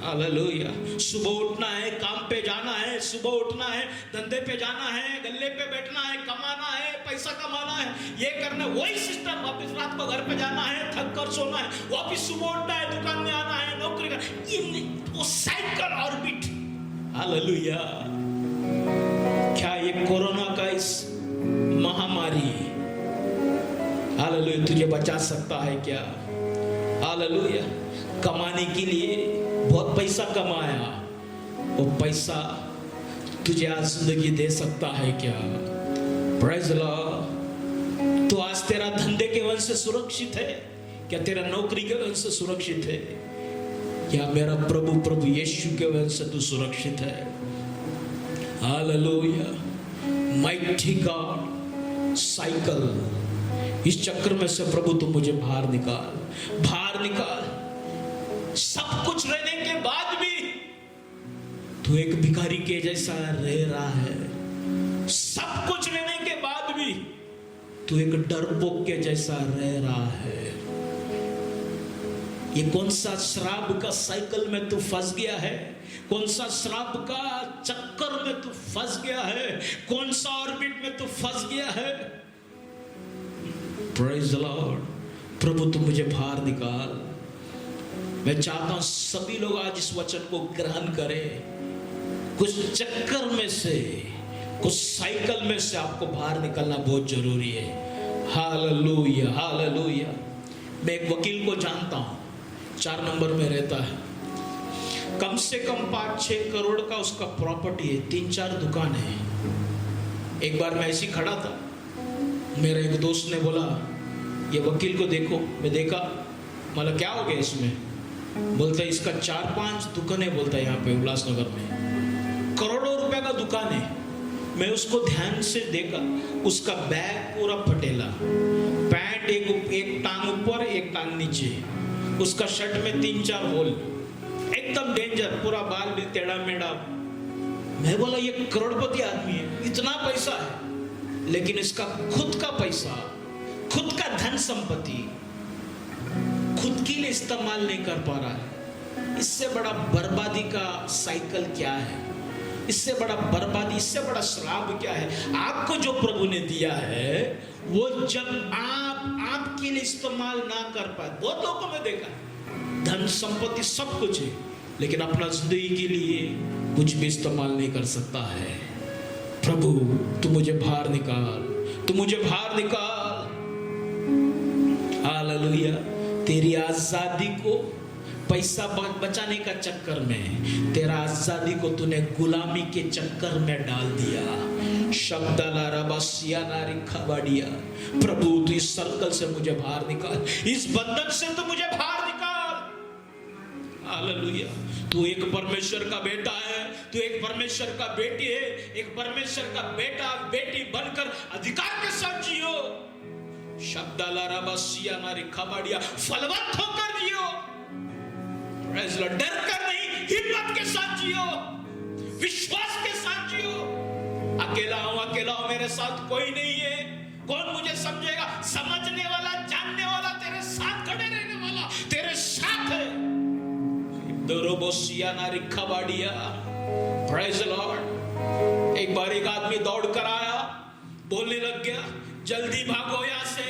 हालेलुया। सुबह उठना है, काम पे जाना है, सुबह उठना है, धंधे पे जाना है, गल्ले पे बैठना है, कमाना है, पैसा कमाना है, ये करना, वही सिस्टम। वापस रात को घर पे जाना है, थक कर सोना है, वापस सुबह उठना है, दुकान में आना है, नौकरी करना, ये वो साइकिल ऑर्बिट। हालेलुया। क्या ये कोरोना का इस महामारी हालेलुया तुझे बचा सकता है क्या? हालेलुया। कमाने के लिए बहुत पैसा कमाया, वो पैसा तुझे आज जिंदगी दे सकता है क्या? Praise Lord. तो आज तेरा धंधे के वजह से सुरक्षित है क्या? तेरा नौकरी के वजह से सुरक्षित है क्या? मेरा प्रभु यीशु के वजह से तू सुरक्षित है। हालेलुया। Mighty God. साइकिल, इस चक्कर में से प्रभु तू मुझे बाहर निकाल। सब कुछ रहने के बाद भी तू एक भिखारी के जैसा रह रहा है। सब कुछ रहने के बाद भी तू एक डरपोक के जैसा रह रहा है। ये कौन सा शराब का साइकिल में तू फंस गया है? कौन सा शराब का चक्कर में तू फंस गया है? कौन सा ऑर्बिट में तू फंस गया है? Praise the Lord. प्रभु तू मुझे बाहर निकाल। मैं चाहता हूं सभी लोग आज इस वचन को ग्रहण करें। कुछ चक्कर में से, कुछ साइकिल में से आपको बाहर निकलना बहुत जरूरी है। Hallelujah, hallelujah. मैं एक वकील को जानता हूं, 4 नंबर में रहता है। कम से कम 5-6 करोड़ का उसका प्रॉपर्टी है, 3-4 दुकान है। एक बार मैं ऐसे ही खड़ा था, मेरा एक दोस्त ने बोला ये वकील को देखो। मैं देखा, मतलब क्या हो गया इसमें? बोलता है इसका 4-5 दुकान है, बोलता है यहाँ पे उल्लासनगर में, करोड़ों रुपए का दुकान है। मैं उसको ध्यान से देखा, उसका बैग पूरा फटेला, पैंट एक टांग ऊपर एक टांग नीचे, उसका शर्ट में 3-4 होल, एकदम डेंजर, पूरा बाल भी टेढ़ा मेढ़ा। मैं बोला ये करोड़पति आदमी है, इतना पैसा है, लेकिन इसका खुद का पैसा, खुद का धन संपत्ति खुद के लिए इस्तेमाल नहीं कर पा रहा है। इससे बड़ा बर्बादी का साइकिल क्या है? इससे बड़ा बर्बादी, इससे बड़ा श्राप क्या है? आपको जो प्रभु ने दिया है वो जब आप आपके लिए इस्तेमाल ना कर पाए, बहुत लोगों में देखा, धन संपत्ति सब कुछ है, लेकिन अपना जिंदगी के लिए कुछ भी इस्तेमाल नहीं कर सकता है। प्रभु तू मुझे बाहर निकाल, तू मुझे बाहर निकाल। हालेलुया। तेरी आजादी को पैसा बचाने का चक्कर में, तेरा आजादी को तूने गुलामी के चक्कर में डाल दिया। प्रभु तू इस सर्कल से मुझे बाहर निकाल, इस बंधन से तू मुझे बाहर निकाल। हालेलुया। तू एक परमेश्वर का बेटा है, तू एक परमेश्वर का बेटी है। एक परमेश्वर का बेटा बेटी बनकर अधिकार के साथ जियो। फलवंत होकर जियो। डर कर नहीं, हिम्मत के साथ जियो, विश्वास के साथ जियो। अकेला हूं, मेरे साथ कोई नहीं है, कौन मुझे समझेगा? समझने वाला, जानने वाला, तेरे साथ खड़े रहने वाला तेरे साथ है। Praise the Lord. एक बार एक आदमी दौड़ कर आया, बोलने लग गया जल्दी भागो यहां से।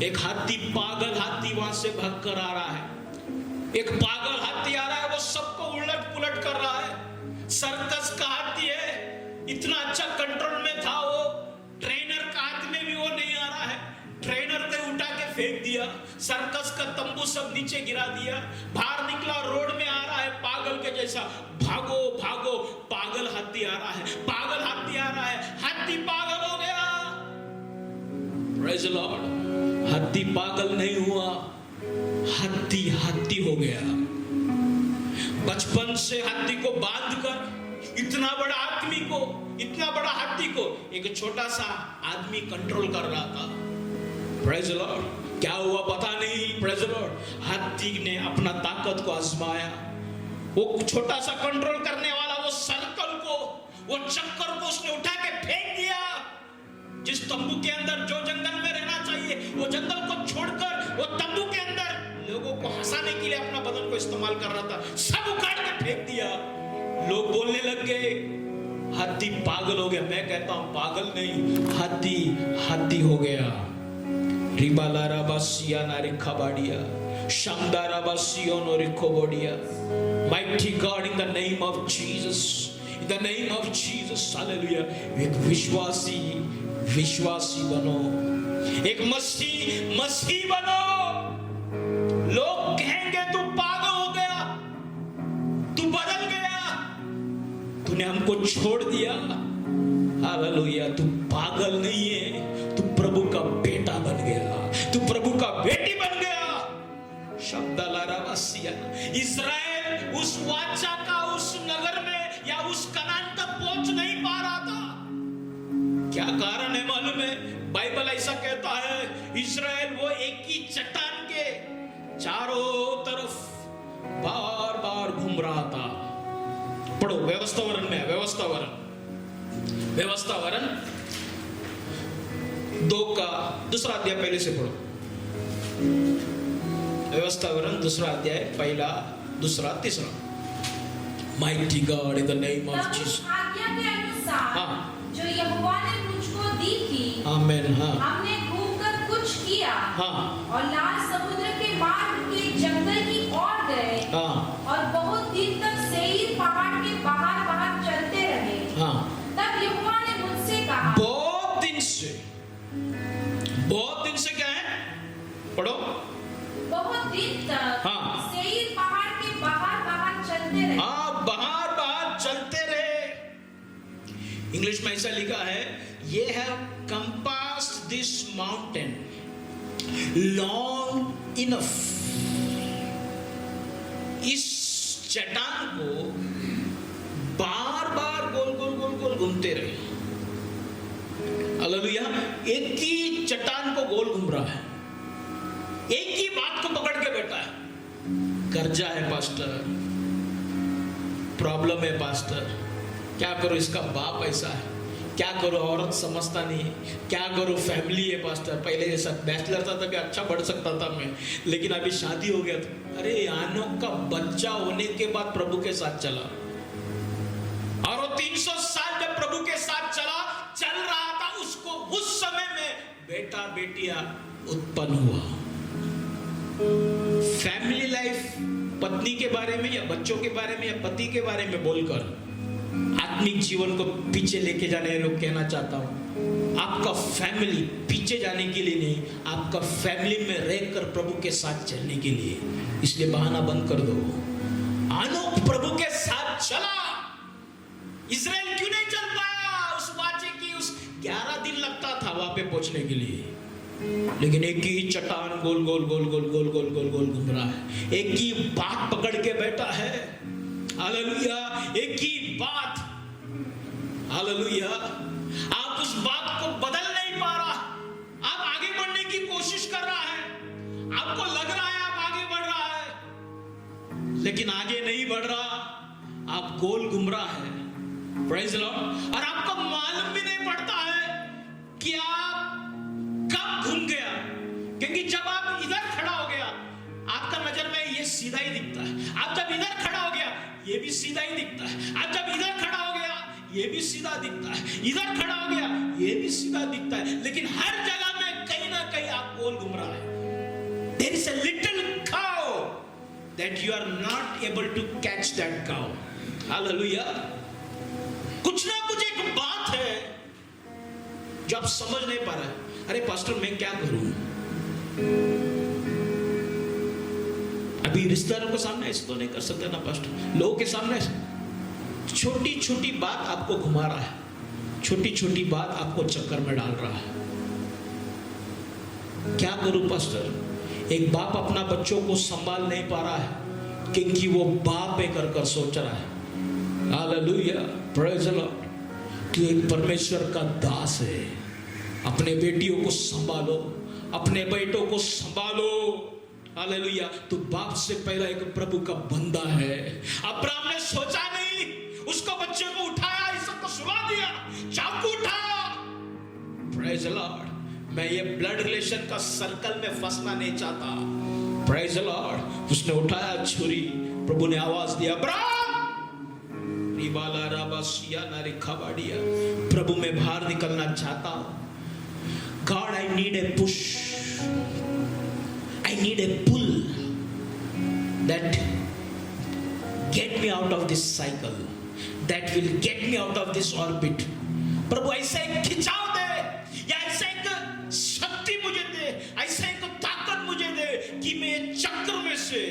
एक हाथी, पागल हाथी वहां से भाग कर आ रहा है। एक पागल हाथी आ रहा है, वो सबको उलट पुलट कर रहा है। सर्कस का हाथी है, इतना अच्छा कंट्रोल में था वो। ट्रेनर का हाथ में भी वो नहीं आ रहा है, ट्रेनर ने उठा के फेंक दिया। सर्कस का तंबू सब नीचे गिरा दिया। बाहर निकला, रोड में आ रहा है पागल के जैसा। भागो भागो, पागल हाथी आ रहा है, पागल हाथी आ रहा है। हाथी पागल हो गया। Praise the Lord. हाथी पागल नहीं हुआ, हाथी हाथी हो गया। बचपन से हाथी को बांधकर इतना बड़ा आदमी को, इतना बड़ा हाथी को एक छोटा सा आदमी कंट्रोल कर रहा था। Praise the Lord. क्या हुआ पता नहीं। Praise the Lord. हाथी ने अपना ताकत को आजमाया। वो छोटा सा कंट्रोल करने वाला वो सर्कल को, वो चक्कर को उसने उठा के फेंक दिया। जिस तंबू के अंदर जो जंगल में रहना चाहिए, वो जंगल को छोड़कर वो तंबू के अंदर लोगों को हंसाने के लिए अपना बदन को इस्तेमाल कर रहा था, सब उखाड़ के फेंक दिया। लोग बोलने लग गए हाथी पागल हो गया। मैं कहता हूं पागल नहीं, हाथी हाथी हो गया। Mighty God, in the name of Jesus, in the name of Jesus, hallelujah. एक विश्वासी बनो, एक मसीह बनो। लोग कहेंगे तू पागल हो गया, तू बदल गया, तूने हमको छोड़ दिया। हालेलुया, तू पागल नहीं है, तू प्रभु का बेटा बन गया, तू प्रभु का बेटी बन गया। शब्द लारावासिया, इस्राएल उस वाचा का उस नगर में या उस कनान तक पहुंच नहीं पा रहा था। क्या कारण है मालूम है? बाइबल ऐसा कहता है, इस्राएल वो एक ही चट्टान के चारों तरफ बार बार घूम रहा था। पढ़ो व्यवस्थावरण में, व्यवस्थावरण 2 का 2 अध्याय पहले से पढ़ो। व्यवस्थावरण 2 अध्याय 1, 2, 3। Mighty God, in the name of Jesus. आज्ञा के अनुसार जो यहोवा ने मुझको दी थी, आमेन। हमने घूमकर कुछ किया और लाल समुद्र के मार्ग के जंगल की ओर गए और बहुत दिन तक सेईर पहाड़ के बाहर चलते रहे। तब यहोवा ने मुझसे कहा, बहुत दिन से क्या है? पढ़ो। बहुत दिन तक सेईर पहाड़ के बाहर चलते रहे। बाहर चलते रहे। इंग्लिश में ऐसा लिखा है, ये है compassed this mountain long enough। इस चट्टान को बार बार गोल घूमते रहे। हालेलुया, एक ही चट्टान को गोल घूम रहा है, एक ही बात को पकड़ के बैठा है। कर्जा है पास्टर, प्रॉब्लम है पास्टर, क्या करो, इसका बाप ऐसा है, क्या करो, औरत समझता नहीं है, क्या करो, फैमिली है पास्टर। पहले जैसा बैचलर था तभी अच्छा बढ़ सकता था मैं, लेकिन अभी शादी हो गया तो अरे यानों का बच्चा होने के बाद प्रभु के साथ चला, और वो 300 साल जब प्रभु के साथ चल रहा था, उसको उस समय में बेटा बेटियां उत्पन्न हुआ। फैमिली लाइफ, पत्नी के बारे में या बच्चों के बारे में या पति के बारे में बोलकर आत्मिक जीवन को पीछे लेके जाने लोग कहना चाहता हूं, आपका फैमिली पीछे जाने के लिए नहीं, आपका फैमिली में रहकर प्रभु के साथ चलने के लिए। इसलिए बहाना बंद कर दो। आनोक प्रभु के साथ चला, इस्राएल क्यों नहीं चल पाया? उस वाचे की 11 दिन लगता था वहां पे पहुंचने के लिए, लेकिन एक ही चट्टान गोल घूम रहा है, एक ही बात पकड़ के बैठा है। हालेलुया, एक ही बात। हालेलुया, आप उस बात को बदल नहीं पा रहा, आप आगे बढ़ने की कोशिश कर रहा है, आपको लग रहा है आप आगे बढ़ रहा है, लेकिन आगे नहीं बढ़ रहा, आप गोल घूम रहा है। Praise the Lord. और आपको मालूम भी नहीं पड़ता है कि आप कब घूम गया, क्योंकि जब आप इधर खड़ा हो गया, आपका नजर में ये सीधा ही दिखता है। आप जब इधर खड़ा हो गया, ये भी सीधा ही दिखता है। आप जब इधर खड़ा हो गया, ये भी सीधा दिखता है। इधर खड़ा हो गया, ये भी सीधा दिखता है, लेकिन हर जगह में कहीं ना कहीं आप गोल घूम रहा है। There is a little cow that you are not able to catch that cow. Hallelujah. कुछ ना कुछ एक बात है जो आप समझ नहीं पा रहे। अरे पास्टर मैं क्या करूं? अभी रिश्तेदारों के सामने ऐसे तो नहीं कर सकते ना पास्टर, लोगों के सामने छोटी छोटी बात आपको घुमा रहा है, छोटी छोटी बात आपको चक्कर में डाल रहा है। क्या करूं पास्टर? एक बाप अपना बच्चों को संभाल नहीं पा रहा है, क्योंकि वो बाप है कर सोच रहा है। Hallelujah, praise the Lord. तू एक परमेश्वर का दास है, अपने बेटियों को संभालो, अपने बेटों को संभालो। हालेलुया, तू बाप से पहला एक प्रभु का बंदा है। अब्राहम ने सोचा नहीं, उसको बच्चे को उठाया, इसको सुला दिया, चाकू उठाया। Praise the Lord. मैं ये ब्लड रिलेशन का सर्कल में फंसना नहीं चाहता। Praise the Lord. उसने उठाया छुरी, प्रभु ने आवाज दिया, अब्राहम। प्रभु मैं बाहर निकलना चाहता हूं। God, I need a push. I need a pull that get me out of this cycle, that will get me out of this orbit. प्रभु ऐसा एक खिंचाव दे, या ऐसा एक शक्ति मुझे दे, ऐसा एक ताकत मुझे दे कि मैं चक्र में से,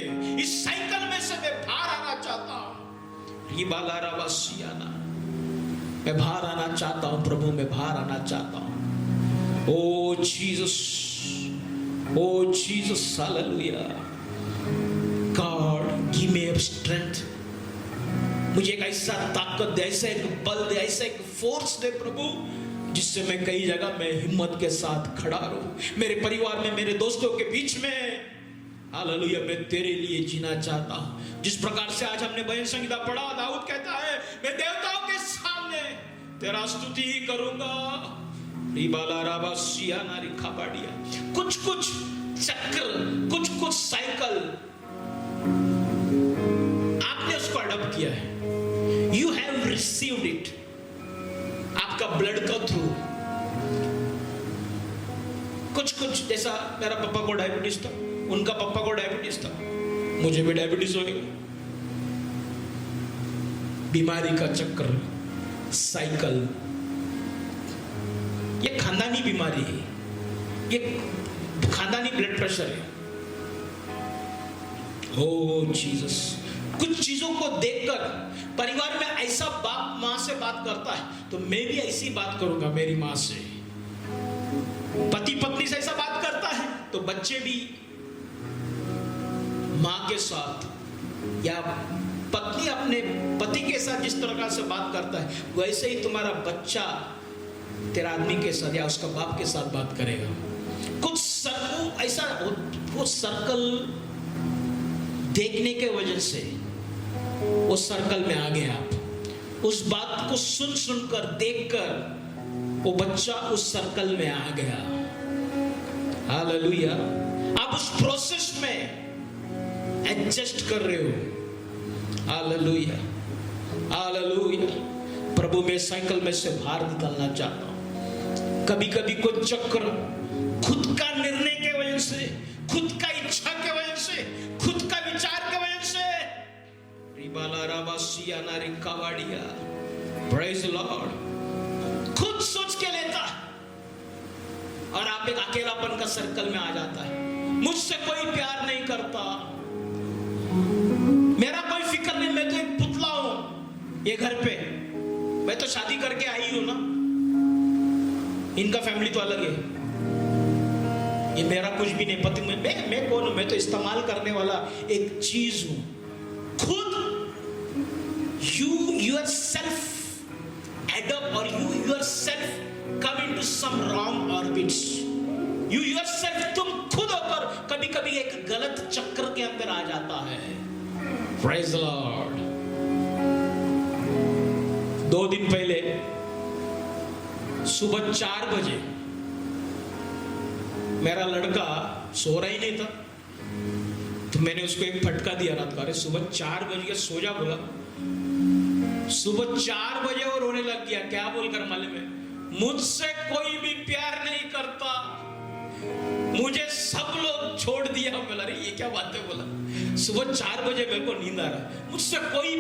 इस साइकिल में से मैं बाहर आना चाहता हूं। ये बाला रावासियाना, मैं बाहर आना चाहता हूं प्रभु, मैं बाहर आना चाहता हूं। Oh Jesus, oh Jesus, hallelujah. God give me strength, मुझे एक ऐसा ताकत दे, ऐसा एक बल दे, ऐसा एक फोर्स दे प्रभु, जिससे मैं कई जगह में हिम्मत के साथ खड़ा रहूं, मेरे परिवार में, मेरे दोस्तों के बीच में। हालेलुया, मैं तेरे लिए जीना चाहता हूं। जिस प्रकार से आज हमने भजन संगीता पढ़ा, दाऊद कहता है मैं देवताओं के सामने तेरा स्तुति ही करूंगा। कुछ कुछ चक्र, कुछ कुछ साइकिल आपने उसको अडॉप्ट किया है, यू हैव रिसीव्ड इट, आपका ब्लड का थ्रू। कुछ कुछ जैसा मेरा पापा को डायबिटीज था, उनका पापा को डायबिटीज था, मुझे भी डायबिटीज हो गया। बीमारी का चक्र, साइकिल, ये खानदानी बीमारी है, ये खानदानी ब्लड प्रेशर है। ओ जीसस, कुछ चीजों को देखकर परिवार में ऐसा बाप मां से बात करता है तो मैं भी ऐसी बात करूंगा मेरी मां से। पति पत्नी से ऐसा बात करता है तो बच्चे भी मां के साथ, या पत्नी अपने पति के साथ जिस तरह से बात करता है वैसे ही तुम्हारा बच्चा तेरा आदमी के साथ या उसका बाप के साथ बात करेगा। कुछ सर्कल ऐसा, वो सर्कल देखने के वजह से वो सर्कल में आ गए आप, उस बात को सुन सुनकर देखकर वो बच्चा उस सर्कल में आ गया। हालेलुया, आप उस प्रोसेस में एडजस्ट कर रहे हो। Hallelujah, hallelujah. प्रभु मैं साइकिल में से बाहर निकलना चाहता हूं। कभी कभी कुछ चक्र खुद का निर्णय के वजह से, खुद का इच्छा के वजह से, खुद का विचार के वजह से, प्रेज़ द लॉर्ड, खुद सोच के लेता और आप एक अकेलापन का सर्कल में आ जाता है। मुझसे कोई प्यार नहीं करता, मेरा कोई फिक्र नहीं, मैं तो एक पुतला हूं ये घर पे, मैं तो शादी करके आई हूं ना, इनका फैमिली तो अलग है, ये मेरा कुछ भी नहीं। पति मैं कौन हूं? मैं तो इस्तेमाल करने वाला एक चीज हूं। खुद you yourself adopt or you yourself come into some wrong orbits. You yourself, तुम खुद होकर कभी कभी एक गलत चक्र के अंदर आ जाता है। Praise the Lord। 2 दिन पहले सुबह 4 बजे मेरा लड़का सो रहा ही नहीं था, तो मैंने उसको एक फटका दिया रात का, सुबह 4 बजे सो जा बोला। सुबह 4 बजे वो रोने लग गया। क्या बोलकर मालूम है? मुझसे कोई भी प्यार नहीं करता, मुझे सब लोग छोड़ दिया। बोला अरे ये क्या बात है? बोला सुबह 4 बजे मेरे को नींद आ रहा, मुझसे कोई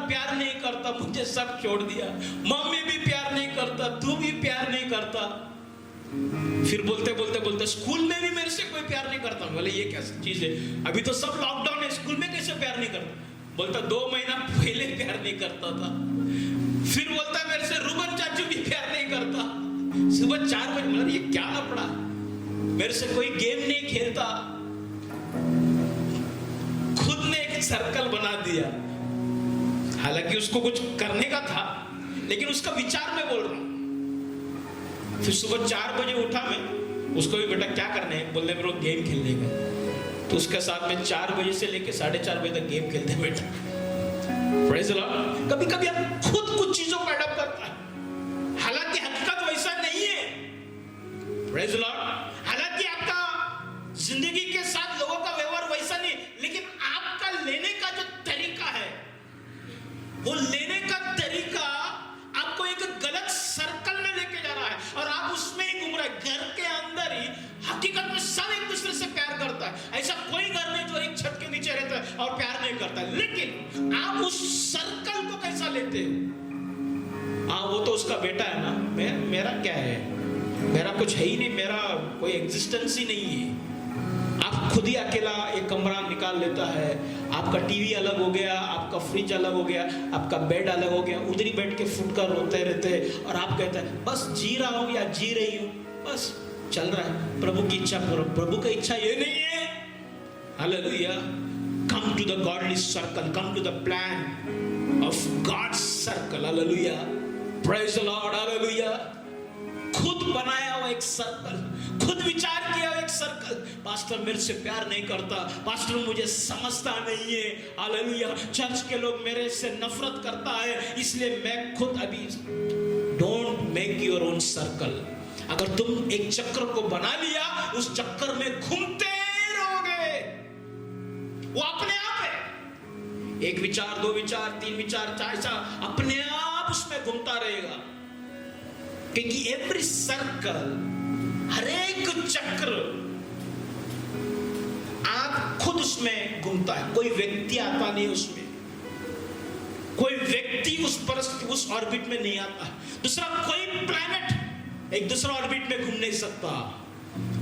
प्यार नहीं करता, मुझे सब छोड़ दिया, मम्मी भी प्यार नहीं करता, तू भी प्यार नहीं करता। फिर बोलते बोलते बोलते स्कूल में भी मेरे से कोई प्यार नहीं करता। बोले ये क्या चीज है? अभी तो सब लॉकडाउन है, स्कूल में कैसे प्यार नहीं करता? बोलता 2 महीना पहले प्यार नहीं करता था। फिर बोलता मेरे से रूबन चाचू भी प्यार नहीं करता। सुबह 4 बजे बोला ये क्या लफड़ा, मेरे से कोई गेम नहीं खेलता। खुद ने एक सर्कल बना दिया, हालांकि उसको कुछ करने का था, लेकिन उसका विचार मैं बोल रहा हूं। फिर सुबह 4 बजे उठा मैं, उसको भी बेटा क्या करना है? बोलने मेरे को गेम खेलने का। तो उसके साथ में 4 बजे से लेके 4:30 बजे तक गेम खेलते बेटा। Praise the Lord. कभी कभी हम खुद कुछ चीजों को अडॉप्ट करता है, हालांकि हकीकत वैसा नहीं है। Praise the Lord. हालांकि आपका जिंदगी के साथ लोगों का व्यवहार वैसा नहीं, लेकिन आपका लेने का जो तरीका है, वो लेने का तरीका आपको एक गलत सर्कल में लेके जा रहा है और आप उसमें ही घूम रहे हैं। घर के अंदर ही हकीकत में सब एक दूसरे से प्यार करता है। ऐसा कोई घर नहीं जो एक छत के नीचे रहता है और प्यार नहीं करता है। लेकिन आप उस सर्कल को कैसा लेते हो? उसका बेटा है ना, मेरा क्या है, मेरा कुछ है ही नहीं, मेरा कोई एग्जिस्टेंस ही नहीं है। आप खुद ही अकेला एक कमरा निकाल लेता है, आपका टीवी अलग हो गया, आपका फ्रिज अलग हो गया, आपका बेड अलग हो गया, उधर ही बैठ के फुटकर रोते रहते हैं और आप कहते हैं बस जी रहा हूं या जी रही हूं, बस चल रहा है, प्रभु की इच्छा पूरा। प्रभु की इच्छा ये नहीं है। Hallelujah. Come to the godly circle, come to the plan of God's circle. Hallelujah, praise the Lord. Hallelujah. खुद बनाया हुआ एक सर्कल, खुद विचार किया हुआ एक सर्कल। पास्टर मेरे से प्यार नहीं करता, पास्टर मुझे समझता नहीं है, हालेलुया, चर्च के लोग मेरे से नफरत करता है, इसलिए मैं खुद अभी। Don't make your own circle. अगर तुम एक चक्र को बना लिया, उस चक्कर में घूमते रहोगे, वो अपने आप है। एक विचार, दो विचार, तीन विचार, चार विचार, अपने आप उसमें घूमता रहेगा। क्योंकि एवरी सर्कल, हर एक चक्र आप खुद उसमें घूमता है, कोई व्यक्ति आता नहीं उसमें, कोई व्यक्ति उस ऑर्बिट में नहीं आता, दूसरा कोई प्लैनेट एक दूसरा ऑर्बिट में घूम नहीं सकता।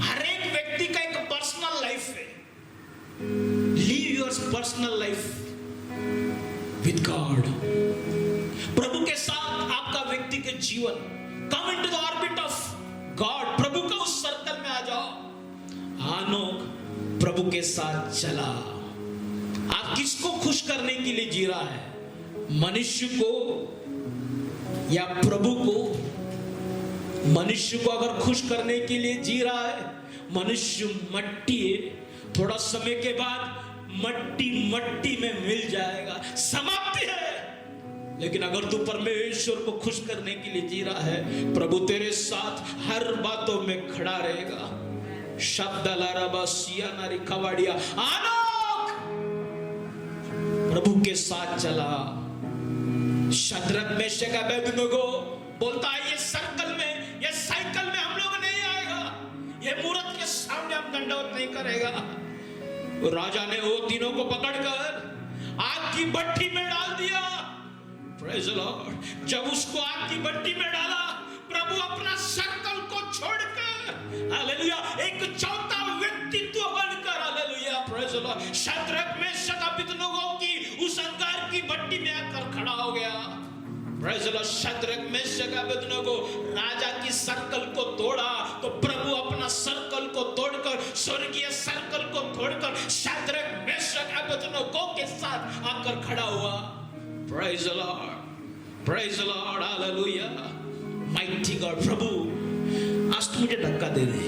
हर एक व्यक्ति का एक पर्सनल लाइफ है। Leave your personal life with God. प्रभु के साथ आपका व्यक्तिगत जीवन, come into the orbit of God. प्रभु का उस सर्कल में आ जाओ। हानोक प्रभु के साथ चला। आप किसको खुश करने के लिए जी रहा है, मनुष्य को या प्रभु को? मनुष्य को अगर खुश करने के लिए जी रहा है, मनुष्य मट्टी है, थोड़ा समय के बाद मट्टी मट्टी में मिल जाएगा, समाप्ति है। लेकिन अगर तू परमेश्वर को खुश करने के लिए जी रहा है, प्रभु तेरे साथ हर बातों में खड़ा रहेगा। शब्द लाराबासिया नारी खवाड़िया, आनोक प्रभु के साथ चला। शद्रक मेशक अबेदनगो बोलता है, ये सर्कल में, ये साइकिल में हम लोग नहीं आएगा, ये मूर्त के सामने हम दंडवत नहीं करेगा। राजा ने वो तीनों को पकड़कर आग की भट्टी में डाल दिया। Praise the Lord. जब उसको आग की भट्टी में डाला, प्रभु अपना सर्कल को छोड़कर, हालेलुया, एक चौथा व्यक्तित्व बनकर, hallelujah, praise the Lord, Shadrach Meshach Abednego की उस अंगार की भट्टी में आकर खड़ा हो गया। Praise the Lord. Shadrach Meshach Abednego राजा की सर्कल को तोड़ा, तो प्रभु अपना सर्कल को तोड़कर, स्वर्गीय सर्कल को तोड़कर शद्रक मेशक अबेदनगो के साथ आकर खड़ा हुआ। Praise the Lord, praise the Lord, hallelujah, mighty God। प्रभु आज तू मुझे धक्का दे दे,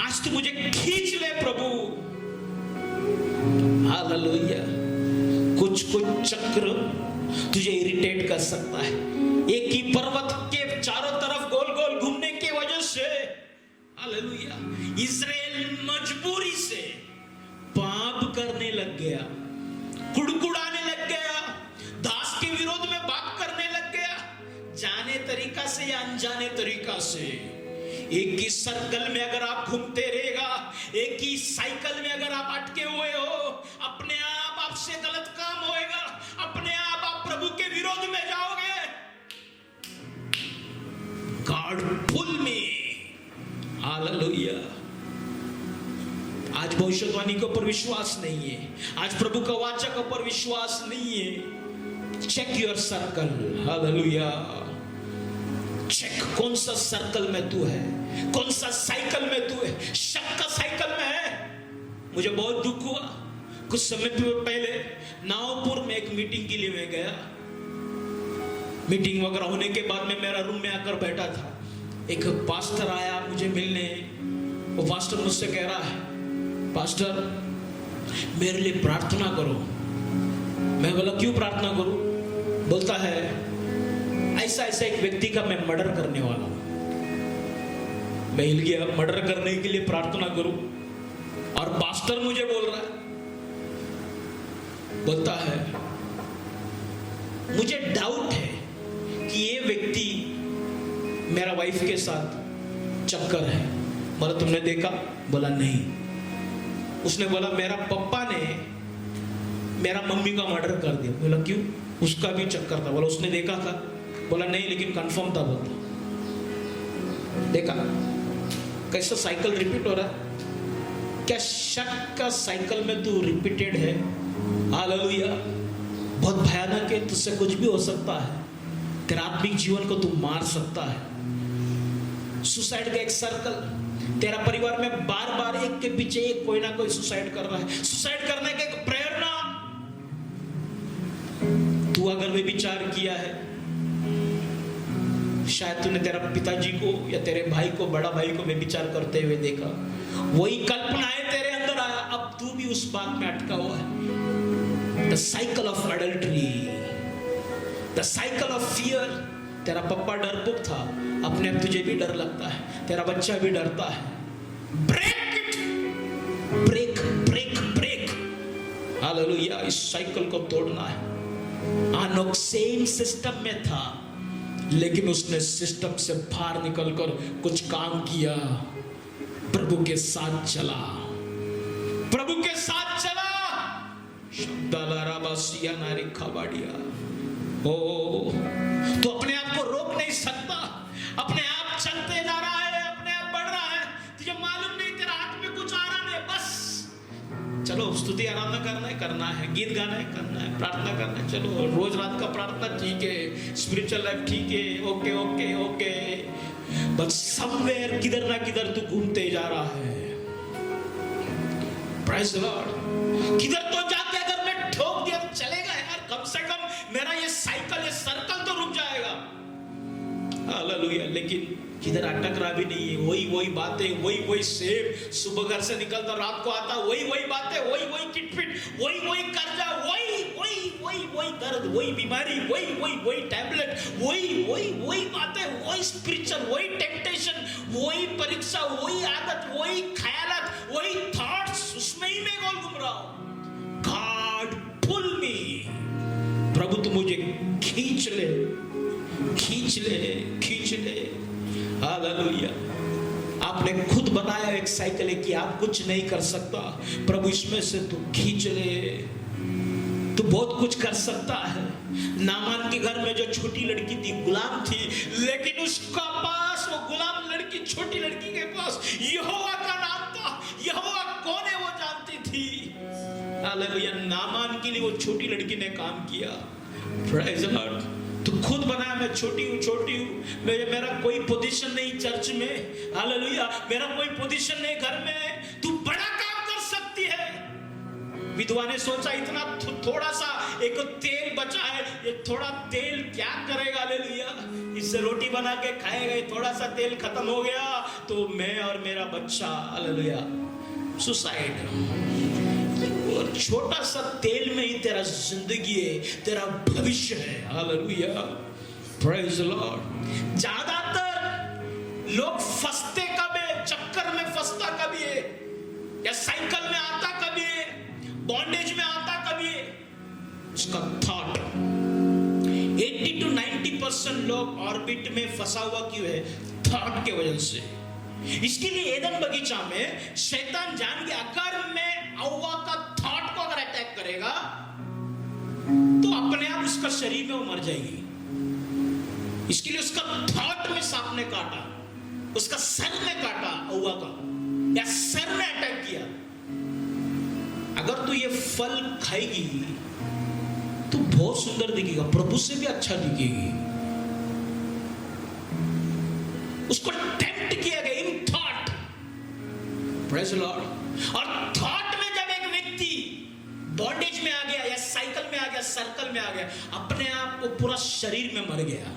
आज तू मुझे खींच ले प्रभु, हालेलुया। कुछ चक्र तुझे इरिटेट कर सकता है, एक ही पर्वत के चारों तरफ गोल गोल घूमने की वजह से, हालेलुया, इज़राइल मजबूरी से पाप करने लग गया, कुड़कुड़ाने लग गया, दास के विरोध में बात करने लग गया, जाने तरीका से या अनजाने तरीका से। एक ही सर्कल में अगर आप घूमते रहेगा, एक ही साइकिल में अगर आप अटके हुए हो, अपने आप आपसे गलत काम होएगा, अपने आप प्रभु के विरोध में जाओगे। गॉड पुल मी, हालेलुया। आज भविष्यवाणी के ऊपर विश्वास नहीं है, आज प्रभु का वाचा के ऊपर विश्वास नहीं है। Check your circle, hallelujah. Check कौन सा सर्कल में तू है, कौन सा साइकिल में तू है। शक का साइकिल में है। मुझे बहुत दुख हुआ, कुछ समय पहले नावपुर में एक मीटिंग के लिए मैं गया। मीटिंग वगैरह होने के बाद में मेरा रूम में आकर बैठा था, एक पास्टर आया मुझे मिलने। वो पास्टर मुझसे कह रहा है, पास्टर मेरे लिए प्रार्थना करो। मैं बोला क्यों प्रार्थना करूं? बोलता है ऐसा ऐसा एक व्यक्ति का मैं मर्डर करने वाला हूं। मैं हिल गया, मर्डर करने के लिए प्रार्थना करूं, और पास्टर मुझे बोल रहा है, बोलता है मुझे डाउट है कि ये व्यक्ति मेरा वाइफ के साथ चक्कर है। बोला तुमने देखा? बोला नहीं। उसने बोला मेरा पापा ने मेरा मम्मी का मर्डर कर दिया। बोला क्यों? उसका भी चक्कर था। बोला उसने देखा था? बोला नहीं, लेकिन कंफर्म था बोलता। देखा कैसा साइकिल रिपीट हो रहा है? क्या शक का साइकिल में तू रिपीटेड है? हालेलुया। बहुत भयानक है, तुझसे कुछ भी हो सकता है। तेरा आत्मिक जीवन को तू मार सकता है। सुसाइड का एक सर्कल, तेरा परिवार में बार बार एक के पीछे एक कोई ना कोई सुसाइड कर रहा है। सुसाइड करने का एक प्रेरणा, तू अगर वे विचार किया है, शायद तूने तेरा पिताजी को या तेरे भाई को, बड़ा भाई को मैं विचार करते हुए देखा, वही कल्पनाएं तेरे अंदर आया, अब तू भी उस बात में अटका हुआ है। The cycle of adultery, the cycle of fear. तेरा पप्पा डरपोक था, अपने आप तुझे भी डर लगता है, तेरा बच्चा भी डरता है। Break it, break break break. Hallelujah. इस साइकिल को तोड़ना है। आनोक सेम सिस्टम में था, लेकिन उसने सिस्टम से बाहर निकलकर कुछ काम किया, प्रभु के साथ चला, प्रभु के साथ चला। शब्दालाराबासिया नारी खबाड़िया। ओ, तो अपने आप को रोक नहीं सकता, अपने आप चलते जा रहा है, अपने आप बढ़ रहा है, तुझे मालूम नहीं, तेरा हाथ में कुछ आ रहा है, बस चलो स्तुति आराधना करना है, गीत गाना है, करना है, प्रार्थना करना है, चलो रोज रात का प्रार्थना ठीक है, स्पिरिचुअल लाइफ ठीक है, ओके ओके ओके, बस समवेयर किधर ना किधर तू घूमते जा रहा है। Praise the Lord. किधर तो जाके अगर मैं ठोक दिया तो चलेगा यार, कम से कम मेरा ये साइकिल, ये सर्कल तो रुक जाएगा। हालेलुया। लेकिन किधर अटक रहा भी नहीं है, वही बातें, वही सेम, सुबह घर से निकलता रात को आता, वही बातें, वही किटपिट, वही कर्जा, वही दर्द, वही बीमारी, वही टैबलेट, वही बातें, वही स्पिरिचुअल, वही टेम्पटेशन, वही परीक्षा, वही आदत, वही ख्यालात, वही थॉट्स, उसमें ही मैं गोल घूम रहा हूं। गॉड पुल मी, प्रभु तू मुझे खींच ले। हालेलुया। आपने खुद बनाया एक साइकिल है कि आप कुछ नहीं कर सकता, प्रभु इसमें से तू खींच ले, तू बहुत कुछ कर सकता है। नामान के घर में जो छोटी लड़की थी, गुलाम थी, लेकिन उसका पास, वो गुलाम लड़की, छोटी लड़की के पास यहोवा का नाम था। यहोवा कौन है वो जानती थी। हालेलुया। नामान के लिए वो छोटी लड़की ने काम किया। Praise the Lord. तू खुद बनाया, मैं छोटी हूँ, मेरा कोई पोजीशन नहीं चर्च में, हालेलुया, मेरा कोई पोजीशन नहीं घर में, तू बड़ा काम कर सकती है। विधवा ने सोचा इतना थोड़ा सा एक तेल बचा है, ये थोड़ा तेल क्या करेगा, हालेलुया, इससे रोटी बना के खाएगा, थोड़ा सा तेल खत्म हो गया तो मैं और मेरा बच्चा, हालेलुया, सुसाइड। और छोटा सा तेल में ही तेरा जिंदगी है, तेरा भविष्य है। हालेलुया। Praise the Lord. ज्यादातर लोग फंसते कब है, चक्कर में फंसता कभी है, या साइकिल में आता कभी है, बॉन्डेज में आता कभी है, उसका थॉट। 80 to 90% लोग ऑर्बिट में फंसा हुआ क्यों है? थॉट के वजह से। इसके लिए एदन बगीचा में शैतान जान गया, अगर मैं हव्वा का थॉट को अगर अटैक करेगा तो अपने आप उसका शरीर में वो मर जाएगी। इसके लिए उसका थॉट में सांप ने काटा, उसका सर में काटा हव्वा का, या सर में अटैक किया। अगर तू ये फल खाएगी तो बहुत सुंदर दिखेगा, प्रभु से भी अच्छा दिखेगी। उसको टेम्प्ट किया गया in thought. Praise the Lord. और थॉट में जब एक व्यक्ति बॉन्डेज में आ गया, या साइकिल में आ गया, सर्कल में आ गया, अपने आप को पूरा शरीर में मर गया।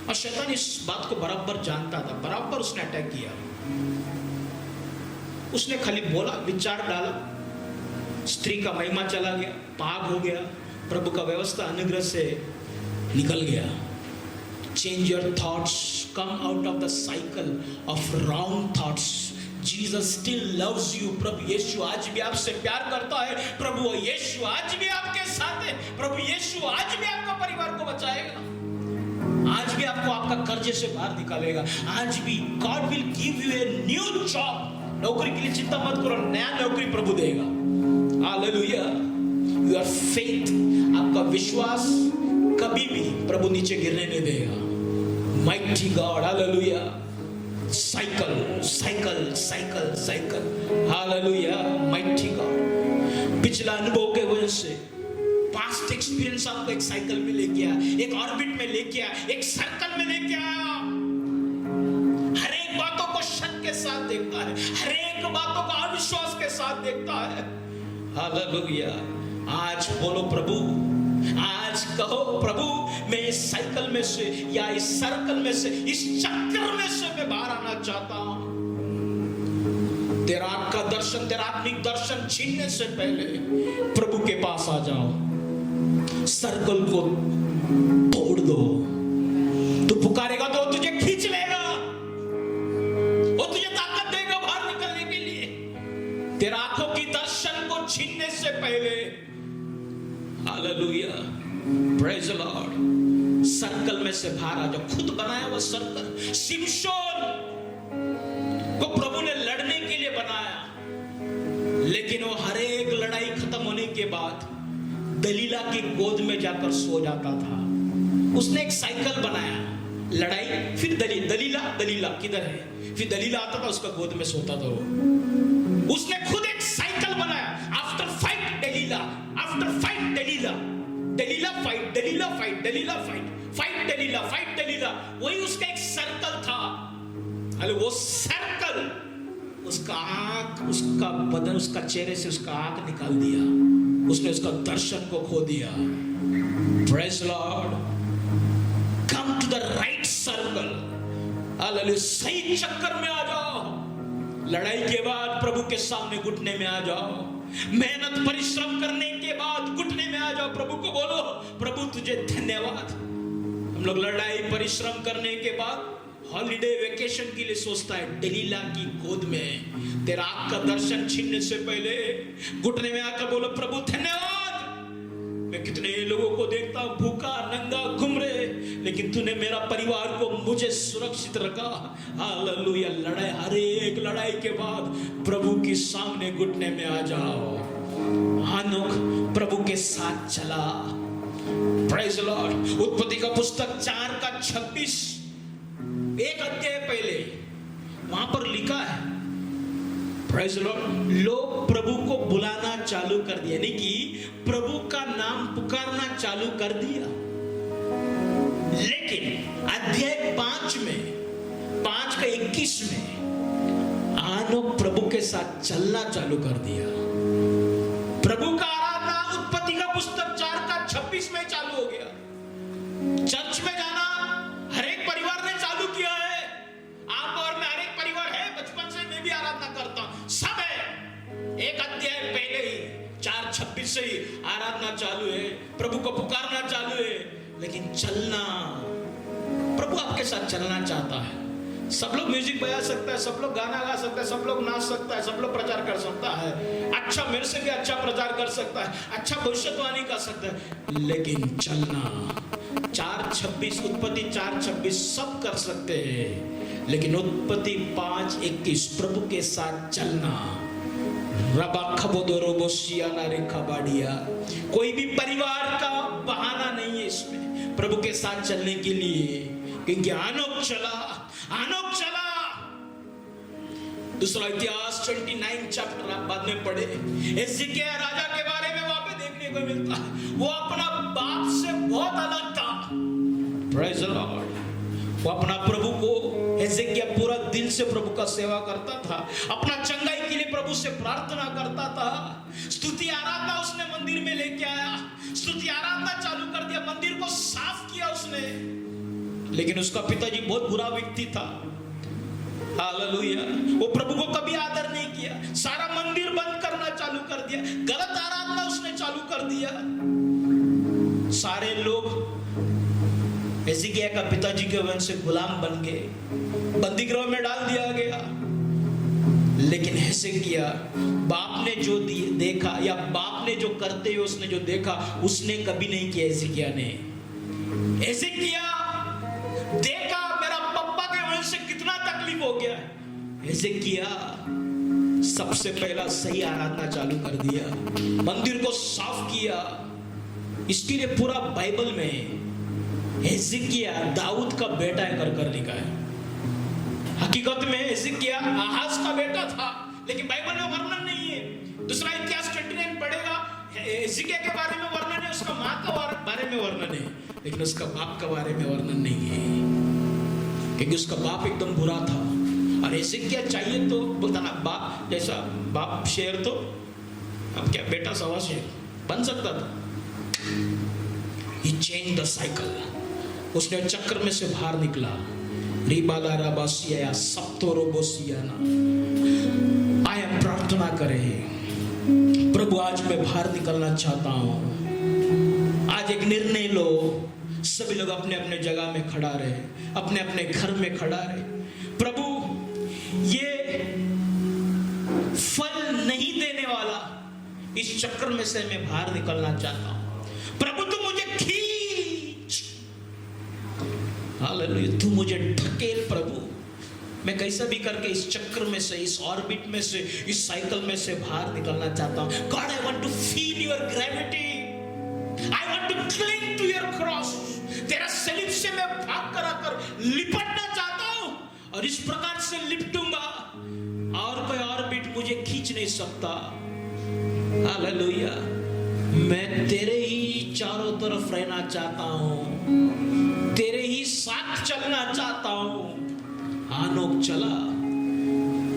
और शैतान इस बात को बराबर जानता था, बराबर उसने अटैक किया। उसने खाली बोला, विचार डाला, स्त्री का महिमा चला गया, पाप हो गया, प्रभु का व्यवस्था अनुग्रह से निकल गया। Change your thoughts, come out of the cycle of wrong thoughts. Jesus still loves you. प्रभु यीशु आज भी आपसे प्यार करता है, प्रभु यीशु आज भी आपके साथ है, प्रभु यीशु आज भी आपका परिवार को बचाएगा, आज भी आपको आपका कर्जे से बाहर निकालेगा, आज भी God will give you a new job. नौकरी के लिए चिंता मत करो, नया नौकरी प्रभु देगा। हालेलुया। Your faith, आपका विश्वास कभी भी प्रभु नीचे गिरने नहीं देगा। Mighty God, hallelujah. Cycle cycle cycle cycle, hallelujah, mighty God. पिछला अनुभव के वजह से, पास्ट एक्सपीरियंस आपको एक साइकिल में लेके आया, एक ऑर्बिट में लेके आया, एक सर्कल में लेके आया। हर एक बातों को शक के साथ देखता है, हर एक बातों को अविश्वास के साथ देखता है। हालेलुया। आज बोलो प्रभु, आज कहो प्रभु, मैं इस साइकिल में से या इस सर्कल में से, इस चक्र में से मैं बाहर आना चाहता हूं। तेरा आत्मा का दर्शन, तेरा आत्मिक दर्शन छीनने से पहले प्रभु के पास आ जाओ। सर्कल को तोड़ दो। तू पुकारेगा तो तुझे खींच लेगा, वो तुझे ताकत देगा बाहर निकलने के लिए। तेरा आंखों की दर्शन को छीनने से पहले, hallelujah, praise the Lord, circle में से बाहर आ जाओ। खुद बनाया हुआ सर्कल। शिमशोन को प्रभु ने लड़ने के लिए बनाया, लेकिन वो हर एक लड़ाई खत्म होने के बाद दलीला की गोद में जाकर सो जाता था। उसने एक साइकिल बनाया, लड़ाई, फिर दलीला, दलीला किधर है, फिर दलीला आता था, उसका गोद में सोता था वो। उसने खुद एक साइकिल बनाया। After fight Delilah, after fight Delilah, Delilah fight, Delilah fight, Delilah fight, fight Delilah, fight Delilah. वही उसका एक सर्कल था। अरे वो सर्कल, उसका आंख, उसका बदन, उसका चेहरे से उसका आंख निकाल दिया। उसने उसका दर्शन को खो दिया। Praise Lord. Come to the right circle, hallelujah. सही चक्कर में आ जाओ। लड़ाई के बाद प्रभु के सामने घुटने में आ जाओ। मेहनत परिश्रम करने के बाद घुटने में आ जाओ। प्रभु को बोलो, प्रभु तुझे धन्यवाद। हम लोग लड़ाई परिश्रम करने के बाद हॉलिडे वेकेशन के लिए सोचता है। दलीला की गोद में तेरा आंख का दर्शन छीनने से पहले घुटने में आकर बोलो, प्रभु धन्यवाद। मैं कितने लोगों को देखता हूं भूखा नंगा घूम रहे, लेकिन तूने मेरा परिवार को, मुझे सुरक्षित रखा। हालेलुया। लड़ाई, हर एक लड़ाई के बाद प्रभु के सामने घुटने में आ जाओ। हानोक प्रभु के साथ चला। Praise Lord. उत्पत्ति का पुस्तक 4:26, एक अध्याय पहले वहां पर लिखा है, प्रेज लॉर्ड, लोग प्रभु को बुलाना चालू कर दिया, यानी कि प्रभु का नाम पुकारना चालू कर दिया। लेकिन अध्याय 5 में, 5:21 में आनोक प्रभु के साथ चलना चालू कर दिया। प्रभु का आराधना उत्पत्ति का पुस्तक 4:26 में चालू हो गया। चर्च में जाना हर एक परिवार ने चालू किया है। आप और मैं, हर एक परिवार है। बचपन से मैं भी आराधना करता हूं, सब है। एक अध्याय पहले ही 4:26 से ही आराधना चालू है, प्रभु को पुकारना चालू है। लेकिन चलना, प्रभु आपके साथ चलना चाहता है। सब लोग म्यूजिक बजा सकता है, सब लोग गाना गा सकता है, सब लोग नाच सकता है, सब लोग प्रचार कर सकता है। अच्छा, मेरे से भी अच्छा प्रचार कर सकता है, अच्छा भविष्यवाणी कर सकता है। लेकिन चलना, 4:26, उत्पत्ति 4:26 सब कर सकते हैं, लेकिन उत्पत्ति 5:21 प्रभु के साथ चलना। रबा खबोदोरोबोसिया ना रेखा बाडिया। कोई भी परिवार का बहाना नहीं है इसमें प्रभु के साथ चलने के लिए, क्योंकि आनोक चला, आनोक चला। दूसरा इतिहास 29 चैप्टर आप बाद में पढ़े, हिजकिय्याह राजा के बारे में वहां पे देखने को मिलता है। वो अपना बाप से बहुत अलग था। Praise the Lord. वो अपना प्रभु को, हिजकिय्याह पूरा दिल से प्रभु का सेवा करता था, अपना चंगाई के लिए प्रभु से प्रार्थना करता था। स्तुति आराधना उसने मंदिर में लेके आया, स्तुति आराधना चालू कर दिया, मंदिर को साफ किया उसने। लेकिन उसका पिताजी बहुत बुरा व्यक्ति था। हालेलुया। वो प्रभु को कभी आदर नहीं किया, सारा मंदिर बंद करना चालू कर दिया, गलत आराधना उसने चालू कर दिया। सारे लोग हिजकिय्याह का पिताजी के वजह से गुलाम बन गए, बंदी गृह में डाल दिया गया। लेकिन हिजकिय्याह बाप ने जो देखा, या बाप ने जो करते हुए उसने जो देखा, उसने कभी नहीं किया। हिजकिय्याह ने, हिजकिय्याह देखा मेरा पापा के वजह से कितना तकलीफ हो गया। हिजकिय्याह सबसे पहला सही आराधना चालू कर दिया, मंदिर को साफ किया। इसके लिए पूरा बाइबल में हिजकिया दाऊद का बेटा है कर लिखा है। हकीकत में हिजकिया आहाज का बेटा था, लेकिन बाइबल में वर्णन नहीं है। दूसरा इतिहास 29 पढ़ेगा, हिजकिया के बारे में वर्णन है, उसका माँ का बारे में वर्णन है, लेकिन उसका बाप के बारे में वर्णन नहीं है, क्योंकि उसका बाप एकदम बुरा था। और हिजकिया चाहिए तो बोलता ना, बाप जैसा बाप शेर तो अब क्या बेटा सवा शेर बन सकता था। He changed the cycle. उसने चक्र में से बाहर निकला। रिबाला राबासिया सप्तोरोबोसियाना। आया प्रार्थना करें, प्रभु आज मैं बाहर निकलना चाहता हूं। आज एक निर्णय लो। सभी लोग अपने अपने जगह में खड़ा रहे, अपने अपने घर में खड़ा रहे। प्रभु ये फल नहीं देने वाला इस चक्र में से मैं बाहर निकलना चाहता हूं। प्रभु तू मुझे खींच, हालेलुया, तू मुझे ढकेल। प्रभु मैं कैसा भी करके इस चक्र में से, इस ऑर्बिट में से, इस साइकिल में से बाहर निकलना चाहता हूं। God I want to feel your gravity, I want to cling to your cross. तेरा सलीब से मैं भाग कर आकर लिपटना चाहता हूं, और इस प्रकार से लिपटूंगा और कोई ऑर्बिट मुझे खींच नहीं सकता। हालेलुया, मैं तेरे ही चारों तरफ रहना चाहता हूं, तेरे ही साथ चलना चाहता हूं। आनोक चला।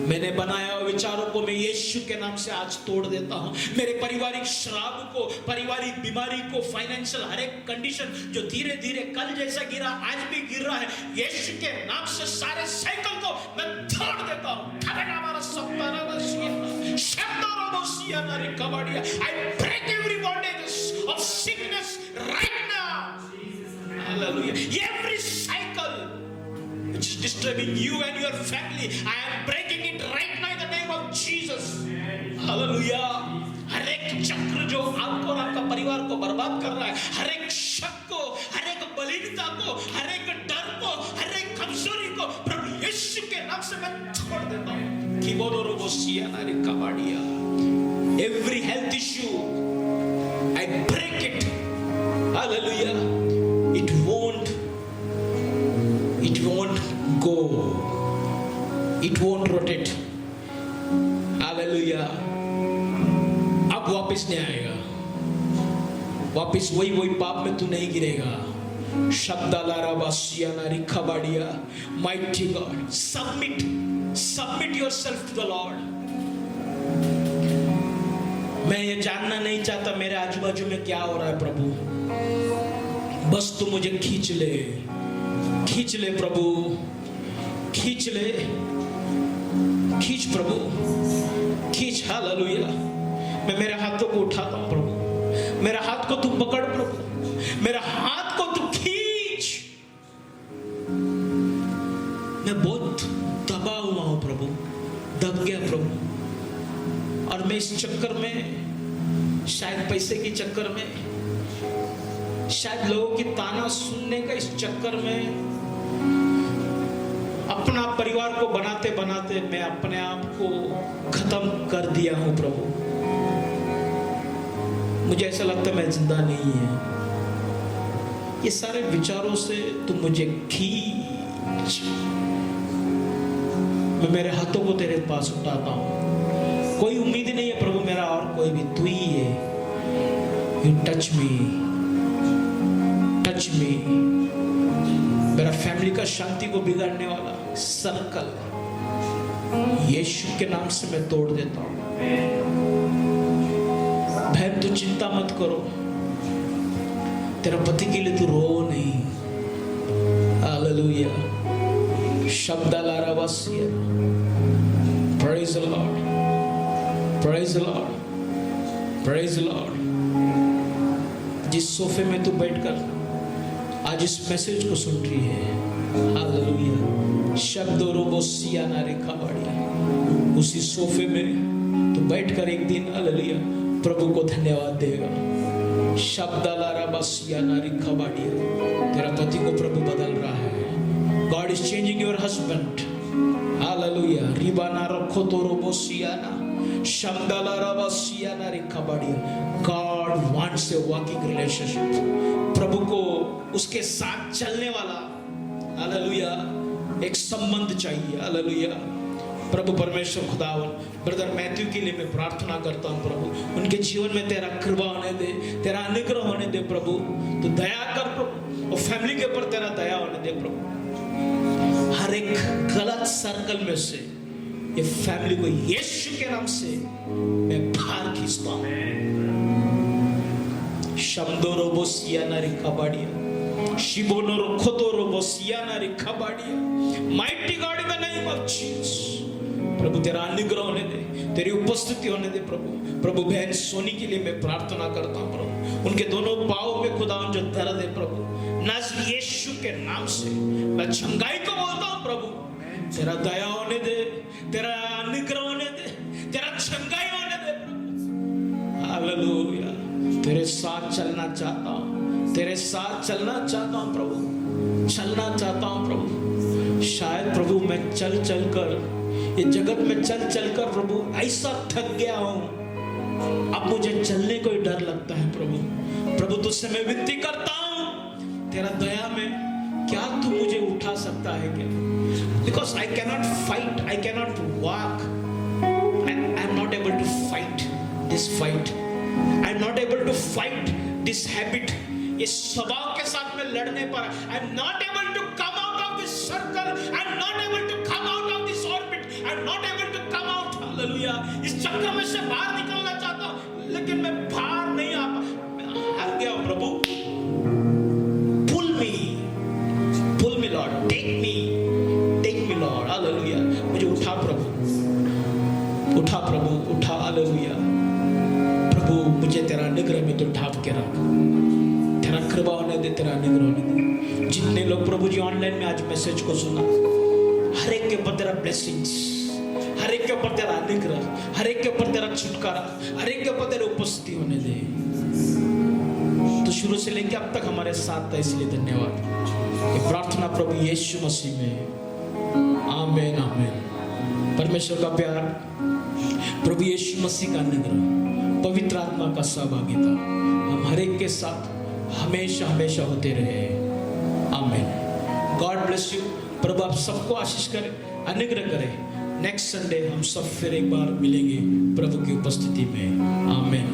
मैंने बनाया हुए विचारों को मैं यीशु के नाम से आज तोड़ देता हूं। मेरे पारिवारिक श्राप को, पारिवारिक बीमारी को, फाइनेंशियल हर एक कंडीशन जो धीरे धीरे कल जैसा गिरा आज भी गिर रहा है, यीशु के नाम से सारे साइकिल को मैं तोड़ देता हूं। I break every bondages of sickness right now. Hallelujah. Every cycle which is disturbing you and your family, I am breaking it right now in the name of Jesus. Hallelujah. हर एक चक्र जो आपको और आपका परिवार को बर्बाद कर रहा है, हर एक शक को, हर एक बलिनता को, हर एक डर को, हर एक कमजोरी को प्रभु यीशु के नाम से मैं छोड़ देता हूं। Every health issue, I break it. Hallelujah. It won't go. It won't rotate. Hallelujah. अब वापस नहीं आएगा, वापस वही पाप में तू नहीं गिरेगा। Mighty God, submit yourself to the Lord. मैं ये जानना नहीं चाहता मेरे आजू बाजू में क्या हो रहा है प्रभु, बस तू मुझे खींच ले प्रभु, खींच प्रभु, खींच। हालेलुया। मैं मेरे हाथों को उठाता हूं प्रभु, मेरे हाथ को तू पकड़ प्रभु, मेरे हाथ को तू खींच। मैं बहुत दबा हुआ हूं प्रभु, दब गया प्रभु, और मैं इस चक्कर में, शायद पैसे के चक्कर में, शायद लोगों की ताना सुनने का इस चक्कर में, अपना परिवार को बनाते बनाते मैं अपने आप को खत्म कर दिया हूं प्रभु। मुझे ऐसा लगता है मैं जिंदा नहीं है। ये सारे विचारों से तुम मुझे खींच। मैं मेरे हाथों को तेरे पास उठाता हूं। कोई उम्मीद नहीं है प्रभु मेरा और कोई भी, तू ही है। You touch me. मेरा फैमिली का शांति को बिगाड़ने वाला सर्कल यीशु के नाम से मैं तोड़ देता हूं। बहन तू चिंता मत करो, तेरा पति के लिए तू रो नहीं। Hallelujah. शब्दालारावासिया। Praise the Lord. Praise the Lord. Praise the Lord. जिस सोफे में तू बैठकर आज इस मैसेज को सुन रही है, हालेलुया, शब्द रोबोसिया ना रेखा बढ़िया, उसी सोफे में तू बैठकर एक दिन हालेलुया प्रभु को धन्यवाद देगा। शब्दालारा बसिया ना रेखा बढ़िया, तेरा पति को प्रभु बदल रहा है। God is changing your husband. Hallelujah. रिबाना रखो तो रोबोसियाना शमदाला रबसियाना रिकबाड़िया। God wants a working relationship. प्रभु को उसके साथ चलने वाला हालेलुया एक संबंध चाहिए। हालेलुया। प्रभु परमेश्वर खुदावन ब्रदर मैथ्यू के लिए मैं प्रार्थना करता हूँ प्रभु, उनके जीवन में तेरा कृपा होने दे, तेरा अनुग्रह होने दे प्रभु। तो दया कर प्रभु, और फैमिली के ऊपर तेरा दया होने दे प्रभु। हर एक गलत सर्कल में से ये फैमिली को यीशु के नाम से मैं बाहर खींचता हूँ। शमदोरो बोसियाना रिकबाड़िया शिबोनोरो खोदोरो बोसियाना रिकबाड़िया। Mighty God in the name of Jesus. प्रभु तेरा अनुग्रह होने दे, तेरी उपस्थिति होने दे प्रभु। प्रभु बहन सोनी के लिए मैं प्रार्थना करता हूँ प्रभु, उनके दोनों पाँव में खुदा जो दर्द है प्रभु, नाज़रेत यीशु के नाम से मैं चंगाई को बोलता हूँ प्रभु। तेरा दया होने दे, तेरा अनुग्रह होने दे, तेरा चंगाई होने दे प्रभु। हालेलुया। तेरे साथ चलना चाहता हूँ, तेरे साथ चलना चाहता हूँ प्रभु, चलना चाहता हूँ प्रभु। शायद प्रभु मैं चल चल कर ये जगत में चल चल कर प्रभु ऐसा थक गया हूं, अब मुझे चलने को ही डर लगता है प्रभु। प्रभु तुझसे मैं विनती करता हूं, तेरा दया में क्या तू मुझे उठा सकता है क्या? Because I cannot fight, I cannot walk, I am not able to fight this fight, I am not able to fight this habit। इस स्वभाव के साथ मैं लड़ने पर I am not able to come out of this circle, I am not able to come out of this orbit, I am not able to come out। Hallelujah. इस चक्कर में से बाहर निकलना चाहता हूं, लेकिन मैं बाहर नहीं आ पा, मैं हार गया हूं प्रभु। pull me Lord, take me Lord। Hallelujah. मुझे उठा प्रभु, उठा प्रभु, उठा। हालेलुया। प्रभु मुझे तेरा अनुग्रह में तो ढाप के रख, तेरा कृपा होने दे, तेरा अनुग्रह होने दे। जितने लोग प्रभु जी ऑनलाइन में आज मैसेज को सुना, हर एक के ऊपर तेरा ब्लेसिंग्स, हर एक के ऊपर तेरा अनुग्रह, हर एक के ऊपर तेरा छुटकारा, हर एक के ऊपर तेरी उपस्थिति होने दे। तो शुरू से लेकर अब तक हमारे साथ था, इसलिए धन्यवाद। ये प्रार्थना प्रभु यीशु मसीह में, आमीन आमीन। परमेश्वर का प्यार, प्रभु यीशु मसीह का अनुग्रह, पवित्र आत्मा का सहभागिता हम हर एक के साथ हमेशा हमेशा होते रहे। आमीन। God bless you. प्रभु आप सबको आशीष करे, अनुग्रह करे। नेक्स्ट संडे हम सब फिर एक बार मिलेंगे प्रभु की उपस्थिति में। आमीन।